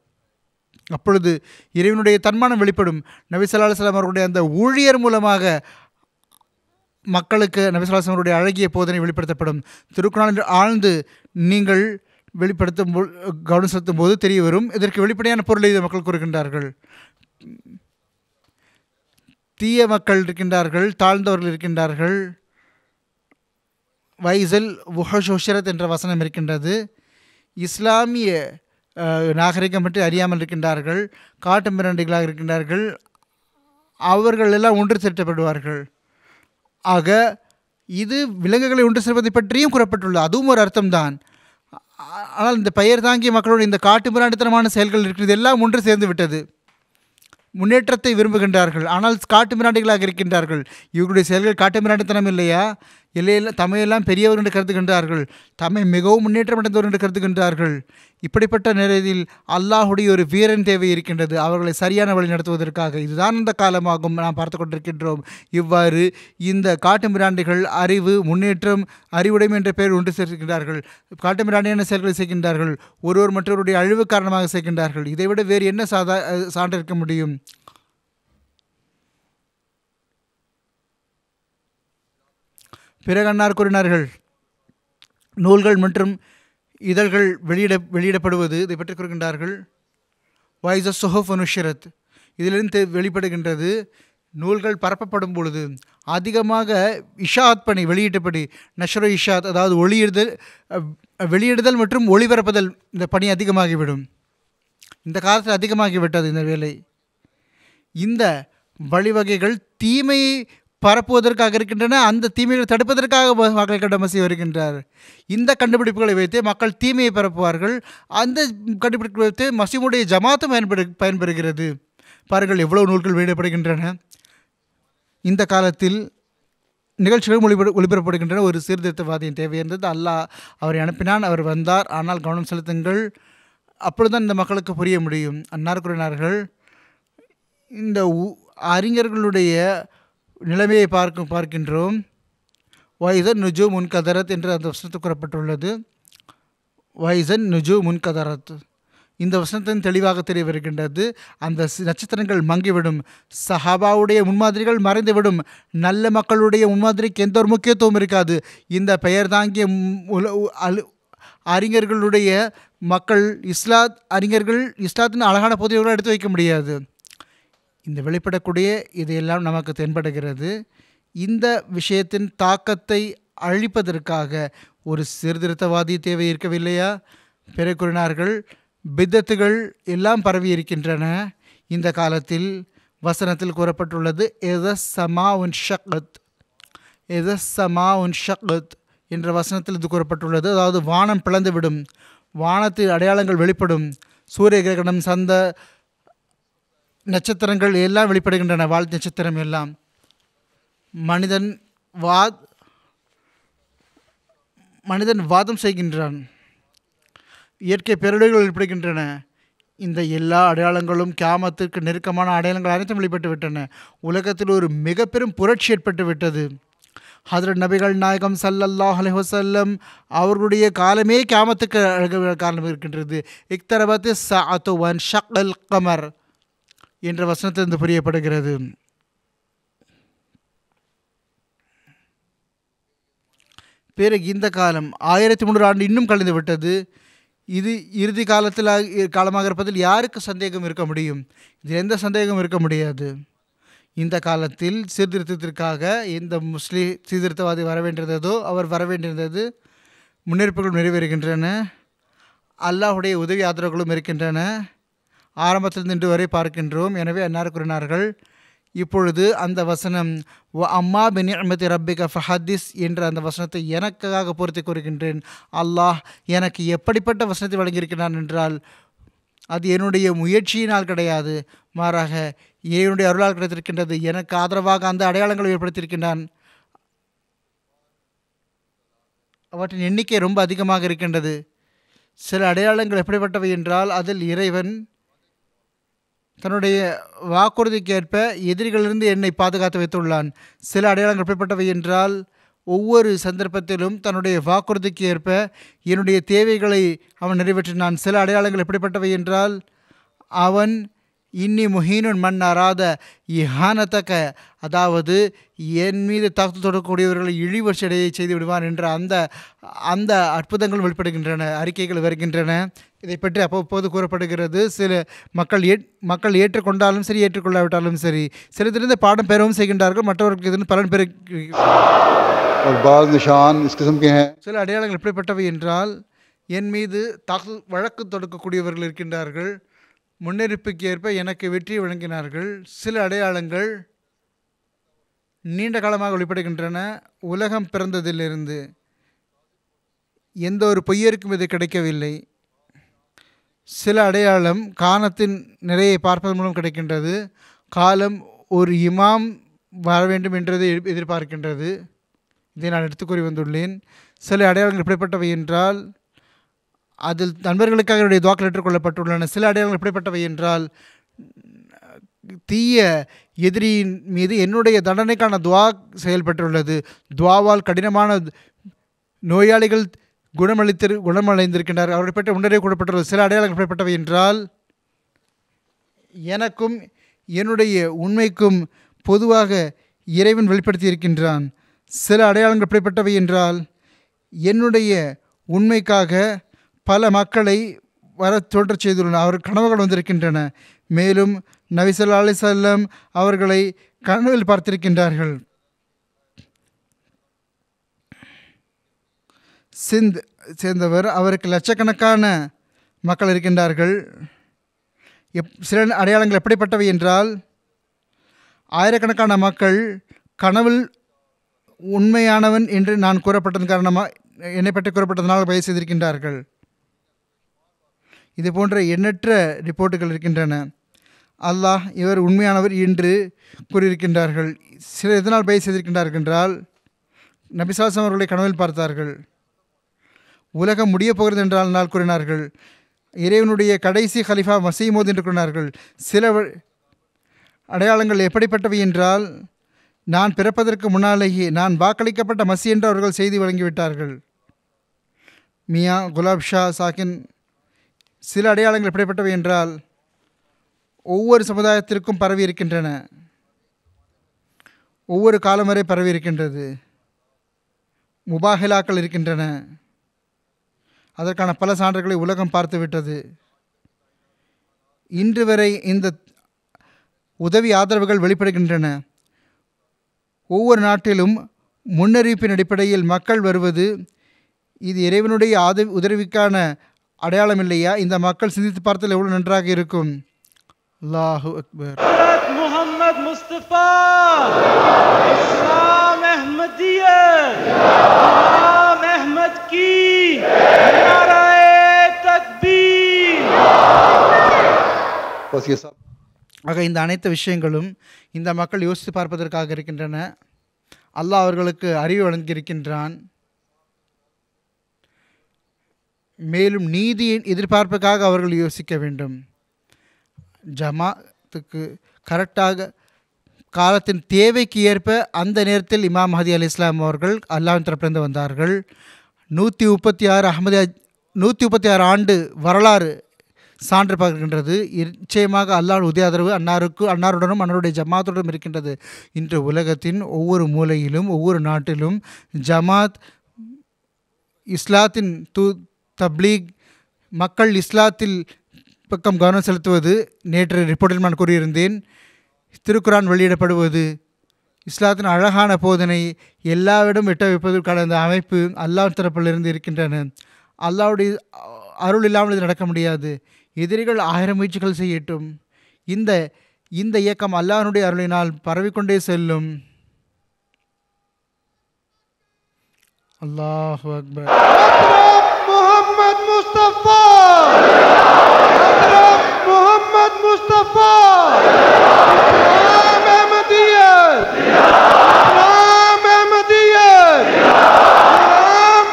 அப்பொழுது இறைவனுடைய தன்மானம் வெளிப்படும். நபி ஸல்லல்லாஹு அலைஹி வஸல்லம் அவர்களுடைய அந்த ஊழியர் மூலமாக மக்களுக்கு நபி ஸல்லல்லாஹு அலைஹி வஸல்லம் அவருடைய அழகிய போதனை வெளிப்படுத்தப்படும். திருக்குர்ஆனில் ஆழ்ந்து நீங்கள் வெளிப்படுத்தும் கவனம் செலுத்தும் போது தெரிய வரும். இதற்கு வெளிப்படையான பொருளை இந்த மக்கள் கூறுகின்றார்கள். தீய மக்கள் இருக்கின்றார்கள், தாழ்ந்தவர்கள் இருக்கின்றார்கள். வைசல் வுஹஷரத் என்ற வசனம் இருக்கின்றது. இஸ்லாமிய நாகரிகம் பற்றி அறியாமல் இருக்கின்றார்கள், காட்டு மிராண்டிகளாக இருக்கின்றார்கள். அவர்கள் எல்லாம் ஒன்று திரட்டப்படுவார்கள். ஆக இது விலங்குகளை ஒன்று சேர்ப்பதை பற்றியும் கூறப்பட்டுள்ளது. அதுவும் ஒரு அர்த்தம்தான். ஆனால் இந்த பெயர் தாங்கிய மக்களோட இந்த காட்டு மிராண்டித்தனமான செயல்கள் இருக்கிறது எல்லாம் ஒன்று சேர்ந்து விட்டது. முன்னேற்றத்தை விரும்புகின்றார்கள், ஆனால் காட்டு மிராண்டிகளாக இருக்கின்றார்கள். இவர்களுடைய செயல்கள் காட்டு மிராண்டித்தனம் இல்லையா? இல்லையெல்லாம் தம்மையெல்லாம் பெரியவர் என்று கருதுகின்றார்கள், தம்மை மிகவும் முன்னேற்றம் அடைந்தவர் என்று கருதுகின்றார்கள். இப்படிப்பட்ட நிலையில் அல்லாஹுடைய ஒரு வீரன் தேவை இருக்கின்றது அவர்களை சரியான வழி நடத்துவதற்காக. இதுதான் இந்த காலமாகும் நாம் பார்த்து கொண்டிருக்கின்றோம். இவ்வாறு இந்த காட்டு மிராண்டிகள் அறிவு, முன்னேற்றம், அறிவுடைமை என்ற பெயர் ஒன்று சேர்க்கின்றார்கள். காட்டு மிராண்டியான செயல்களை செய்கின்றார்கள். ஒருவர் மற்றவருடைய அழிவு காரணமாக செய்கின்றார்கள். இதைவிட வேறு என்ன சான்று இருக்க முடியும்? பிறகு அன்னார் கூறினார்கள், நூல்கள் மற்றும் இதழ்கள் வெளியிடப்படுவது இதை பற்றி கூறுகின்றார்கள். வாய்ஸ் சுஹுஃப் நுஷ்ரத், இதிலிருந்து வெளிப்படுகின்றது நூல்கள் பரப்பப்படும் பொழுது அதிகமாக இஷாத் பணி வெளியிட்டபடி நஷ்ரு இஷாத், அதாவது வெளியிடுதல் மற்றும் ஒளிபரப்புதல், இந்த பணி அதிகமாகிவிடும். இந்த காலத்தில் அதிகமாகிவிட்டது இந்த வேலை. இந்த வழிவகைகள் தீமையை பரப்புவதற்காக இருக்கின்றன. அந்த தீமைகளை தடுப்பதற்காக மக்கள் கண்டமசி வருகின்றார். இந்த கண்டுபிடிப்புகளை வைத்து மக்கள் தீமையை பரப்புவார்கள். அந்த கண்டுபிடிப்புகளை வைத்து மசீமுடைய ஜமாத்தும் பயன்பெறுகிறது. பாருங்கள் எவ்வளவு நூல்கள் வெளியிடப்படுகின்றன. இந்த காலத்தில் நிகழ்ச்சிகள் ஒளிபரப்படுகின்றன. ஒரு சீர்திருத்தவாதியின் தேவை இருந்தது. அல்லாஹ் அவரை அனுப்பினான், அவர் வந்தார். ஆனால் கவனம் செலுத்துங்கள், அப்பொழுதுதான் இந்த மக்களுக்கு புரிய முடியும். அன்னார் கூறினார்கள், இந்த அறிஞர்களுடைய நிலைமையை பார்க்கின்றோம். வைசன் நுஜு முன்கதரத் என்று அந்த வசனத்தில் கூறப்பட்டுள்ளது. வைசன் நுஜு முன்கதரத், இந்த வசனத்தின் தெளிவாக தெரிய வருகின்றது. அந்த நட்சத்திரங்கள் மங்கிவிடும், சஹாபாவுடைய முன்மாதிரிகள் மறைந்துவிடும், நல்ல மக்களுடைய முன்மாதிரிக்கு எந்த ஒரு முக்கியத்துவம் இருக்காது. இந்த பெயர் தாங்கிய அறிஞர்களுடைய மக்கள் அறிஞர்கள் இஸ்லாத்தின் அழகான போதைகளை எடுத்து வைக்க முடியாது. இந்த வெளிப்படக்கூடிய இதையெல்லாம் நமக்கு தென்படுகிறது. இந்த விஷயத்தின் தாக்கத்தை அழிப்பதற்காக ஒரு சீர்திருத்தவாதி தேவை இருக்கவில்லையா? பிறகு கூறினார்கள், பித்தத்துகள் எல்லாம் பரவி இருக்கின்றன. இந்த காலத்தில் வசனத்தில் கூறப்பட்டுள்ளது எதஸ்ஸமா உன் ஷக்கத் என்ற வசனத்தில் இது கூறப்பட்டுள்ளது. அதாவது வானம் பிளந்துவிடும், வானத்தில் அடையாளங்கள் வெளிப்படும், சூரிய கிரகணம், சந்த நட்சத்திரங்கள் எல்லாம் வெளிப்படுகின்றன. வாழ் நட்சத்திரம் எல்லாம் மனிதன் வாதம் செய்கின்றான். இயற்கை பேரழிவுகள் வெளிப்படுகின்றன. இந்த எல்லா அடையாளங்களும் கியாமத்திற்கு நெருக்கமான அடையாளங்கள் அனைத்தும் வெளிப்பட்டு விட்டன. உலகத்தில் ஒரு மிக பெரும் புரட்சி ஏற்பட்டு விட்டது. ஹஜ்ரத் நபிகள் நாயகம் ஸல்லல்லாஹு அலைஹி வஸல்லம் அவர்களுடைய காலமே கியாமத்துக்கு காரணம் இருக்கின்றது. இக்தரபத் ஸஅத்து வன் ஷக்கல் கமர் என்ற வசனத்திலிருந்து புரியப்படுகிறது. பிறகு இந்த காலம் 1300 ஆண்டு இன்னும் கழிந்து விட்டது. இது இறுதி காலமாக இருப்பதில் யாருக்கு சந்தேகம் இருக்க முடியும்? இது எந்த சந்தேகம் இருக்க முடியாது. இந்த காலத்தில் சீர்திருத்தத்திற்காக எந்த முஸ்லிம் சீர்திருத்தவாதி வர வேண்டியிருந்ததோ அவர் வர வேண்டியிருந்தது. முன்னெடுப்புகள் நிறைவேறுகின்றன. அல்லாஹுடைய உதவி ஆதரவுகளும் இருக்கின்றன. ஆரம்பத்தில் நின்று வரை பார்க்கின்றோம். எனவே அன்னார் கூறினார்கள், இப்பொழுது அந்த வசனம் அம்மா பினிஅமதி ரப்பிக ஃபஹதிஸ் என்ற அந்த வசனத்தை எனக்காக பொறுத்து கூறுகின்றேன். அல்லாஹ் எனக்கு எப்படிப்பட்ட வசனத்தை வழங்கியிருக்கிறான் என்றால் அது என்னுடைய முயற்சியினால் கிடையாது, மாறாக என்னுடைய அருளால் கிடைத்திருக்கின்றது. எனக்கு ஆதரவாக அந்த அடையாளங்களை ஏற்படுத்தியிருக்கின்றான். அவற்றின் எண்ணிக்கை ரொம்ப அதிகமாக இருக்கின்றது. சில அடையாளங்கள் எப்படிப்பட்டவை என்றால், அதில் இறைவன் தன்னுடைய வாக்குறுதிக்கேற்ப எதிரிகளிலிருந்து என்னை பாதுகாத்து வைத்துள்ளான். சில அடையாளங்கள் எப்படிப்பட்டவை என்றால், ஒவ்வொரு சந்தர்ப்பத்திலும் தன்னுடைய வாக்குறுதிக்கு ஏற்ப என்னுடைய தேவைகளை அவன் நிறைவேற்றினான். சில அடையாளங்கள் எப்படிப்பட்டவை என்றால், அவன் இன்னி முஹீனுன் மண் அராத இஹானத்தக்க, அதாவது என் மீது தாக்குதல் தொடரக்கூடியவர்களை இழிவர்ச்சடையை செய்து விடுவான் என்ற அந்த அற்புதங்கள் வெளிப்படுகின்றன, அறிக்கைகள் வருகின்றன. இதை பற்றி அப்பப்போது கூறப்படுகிறது. சில மக்கள் ஏற்றுக்கொண்டாலும் சரி, ஏற்றுக்கொள்ளாவிட்டாலும் சரி, சிலதிலிருந்து பாடம் பெறவும் செய்கின்றார்கள், மற்றவர்களுக்கு இதில் பலன் பெற. சில அடையாளங்கள் எப்படிப்பட்டவை என்றால், என் மீது வழக்கு தொடுக்கக்கூடியவர்கள் இருக்கின்றார்கள், முன்னெடுப்புக்கு ஏற்ப எனக்கு வெற்றி வழங்கினார்கள். சில அடையாளங்கள் நீண்ட காலமாக வெளிப்படுகின்றன. உலகம் பிறந்ததிலிருந்து எந்த ஒரு பொய்யருக்கும் இது கிடைக்கவில்லை. சில அடையாளம் காலத்தின் நிறையை பார்ப்பதன் மூலம் கிடைக்கின்றது. காலம் ஒரு இமாம் வர வேண்டும் என்றதை எதிர்பார்க்கின்றது. இதை நான் எடுத்து கூறி வந்துள்ளேன். சில அடையாளங்கள் எப்படிப்பட்டவை என்றால், அதில் நண்பர்களுக்காக என்னுடைய துவாக்கள் ஏற்றுக்கொள்ளப்பட்டுள்ளன. சில அடையாளங்கள் எப்படிப்பட்டவை என்றால், தீய எதிரியின் மீது என்னுடைய தண்டனைக்கான துவா செயல்பட்டுள்ளது. துவாவால் கடினமான நோயாளிகள் குணமடைந்திருக்கின்றார், அவர்களை பற்றி முன்னரே கூறப்பட்டுள்ளது. சில அடையாளங்கள் எப்படிப்பட்டவை என்றால், எனக்கும் என்னுடைய உண்மைக்கும் பொதுவாக இறைவன் வெளிப்படுத்தி இருக்கின்றான். சில அடையாளங்கள் எப்படிப்பட்டவை என்றால், என்னுடைய உண்மைக்காக பல மக்களை வர தோற்றச் செய்துள்ளன, அவர் கனவுகள் வந்திருக்கின்றன. மேலும் நபி ஸல்லல்லாஹு அலைஹி வஸல்லம் அவர்களை கனவில் பார்த்திருக்கின்றார்கள். சிந்த் சேர்ந்தவர், அவருக்கு லட்சக்கணக்கான மக்கள் இருக்கின்றார்கள். சில அடையாளங்கள் எப்படிப்பட்டவை என்றால், ஆயிரக்கணக்கான மக்கள் கனவில் உண்மையானவன் என்று நான் கூறப்பட்டதன் காரணமாக என்னை பற்றி கூறப்பட்டதனால் பயிர் செய்திருக்கின்றார்கள். இது போன்ற எண்ணற்ற ரிப்போர்ட்டுகள் இருக்கின்றன. அல்லாஹ் இவர் உண்மையானவர் என்று கூறியிருக்கின்றார்கள். சிலர் எதனால் பயிர் செய்திருக்கின்றார்கள் என்றால், நபி ஸல்லல்லாஹு அலைஹி வஸல்லம் அவர்களை கனவில் பார்த்தார்கள். உலகம் முடிய போகிறது என்றால் கூறினார்கள். இறைவனுடைய கடைசி ஹலிஃபா மசீமோத் என்று கூறினார்கள். சில அடையாளங்கள் எப்படிப்பட்டவை என்றால், நான் பிறப்பதற்கு முன்னாலேயே நான் வாக்களிக்கப்பட்ட மசி என்று அவர்கள் செய்தி வழங்கிவிட்டார்கள். மியா குலாப் ஷா சாக்கின். சில அடையாளங்கள் எப்படிப்பட்டவை என்றால், ஒவ்வொரு சமுதாயத்திற்கும் பரவி இருக்கின்றன, ஒவ்வொரு காலம் வரை பரவி இருக்கின்றது. முபாஹிலாக்கள் இருக்கின்றன, அதற்கான பல சான்றுகளை உலகம் பார்த்து விட்டது. இன்று வரை இந்த உதவி ஆதரவுகள் வெளிப்படுகின்றன. ஒவ்வொரு நாட்டிலும் முன்னறிவிப்பின் அடிப்படையில் மக்கள் வருவது, இது இறைவனுடைய உதவிக்கான அடையாளம் இல்லையா? இந்த மக்கள் சிந்தித்து பார்த்தல் எவ்வளவு நன்றாக இருக்கும். அல்லாஹு அக்பர். முஹம்மது முஸ்தபா, இஸ்லாம் அஹ்மதியத், இமாம் அஹ்மத் கி நாராயே தக்பீர். ஆக இந்த அனைத்து விஷயங்களும் இந்த மக்கள் யோசித்து பார்ப்பதற்காக இருக்கின்றன. அல்லாஹ் அவர்களுக்கு அறிவு வழங்கியிருக்கின்றான். மேலும் நீதியின் எதிர்பார்ப்புக்காக அவர்கள் யோசிக்க வேண்டும். ஜமாத்துக்கு கரெக்டாக காலத்தின் தேவைக்கு ஏற்ப அந்த நேரத்தில் இமாம் மஹதி அலைஹிஸ்ஸலாம் அவர்கள் அல்லாஹ்வின் தரப்பிலிருந்து வந்தார்கள். 136 ஆண்டு வரலாறு சான்று பார்க்கின்றது. நிச்சயமாக அல்லாஹ் உதயாதரவு அன்னாருடனும் அன்னாருடைய ஜமாத்துடனும் இருக்கின்றது. இன்று உலகத்தின் ஒவ்வொரு மூலையிலும் ஒவ்வொரு நாட்டிலும் ஜமாத் இஸ்லாத்தின் தப்லீக், மக்கள் இஸ்லாத்தில் பக்கம் கவனம் செலுத்துவது, நேற்று ரிப்போர்ட்டில் நான் கூறியிருந்தேன். திருக்குரான் வெளியிடப்படுவது, இஸ்லாத்தின் அழகான போதனை எல்லாவிடம் எட்ட வைப்பதற்கான அந்த அமைப்பு அல்லாஹ் தரப்பிலிருந்து இருக்கின்றன. அல்லாஹ்வுடைய அருள் இல்லாமல் இது நடக்க முடியாது. எதிரிகள் 1000 முயற்சிகள் செய்யட்டும், இந்த இயக்கம் அல்லாஹ்வுடைய அருளினால் பரவிக்கொண்டே செல்லும். அல்லாஹு அக்பர். मोहम्मद मुस्तफा, मोहम्मद मुस्तफा, इस्लाम अहमदियत, इस्लाम अहमदियत, इस्लाम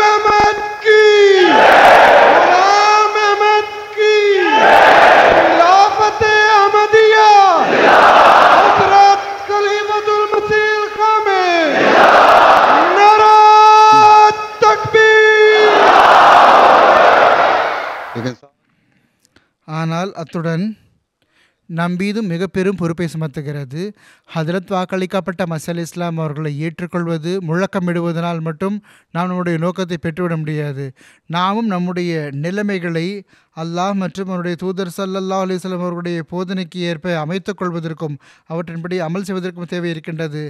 அத்துடன் நம்பீதும் மிக பெரும் பொறுப்பை சுமத்துகிறது. ஹதரத் வாக்களிக்கப்பட்ட மசல் இஸ்லாம் அவர்களை ஏற்றுக்கொள்வது முழக்கமிடுவதனால் மட்டும் நாம் நம்முடைய நோக்கத்தை பெற்றுவிட முடியாது. நாமும் நம்முடைய நிலைமைகளை அல்லாஹ் மற்றும் அவருடைய தூதர் ஸல்லல்லாஹு அலைஹி வஸல்லம் அவர்களுடைய போதனைக்கு ஏற்ப அமைத்துக் கொள்வதற்கும் அவற்றின்படி அமல் செய்வதற்கும் தேவை இருக்கின்றது.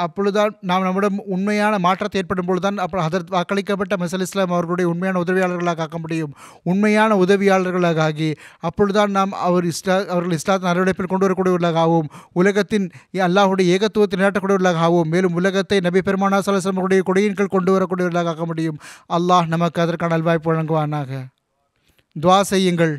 அப்பொழுதுதான் நாம் நம்முடைய உண்மையான மாற்றத்தை ஏற்படும் பொழுதுதான் அப்புறம் ஹதரத் வாக்களிக்கப்பட்ட மசல் இஸ்லாம் அவர்களுடைய உண்மையான உதவியாளர்களாக ஆக்க முடியும். உண்மையான உதவியாளர்களாக ஆகி அப்பொழுதுதான் நாம் அவர்கள் இஸ்லாத்தின் அறுவடைப்பில் கொண்டு வரக்கூடியவர்களாகவும் உலகத்தின் அல்லாஹுடைய ஏகத்துவத்தை நிராட்டக்கூடியவர்களாகவும் மேலும் உலகத்தை நபி பெருமானா ஸல்லல்லாஹு அலைஹி வஸல்லம் கொடியின் கீழ் கொண்டு வரக்கூடியவர்களாக ஆக்க முடியும். அல்லாஹ் நமக்கு அதற்கான நல்வாய்ப்பு வழங்குவானாக. துஆ செய்யுங்கள்.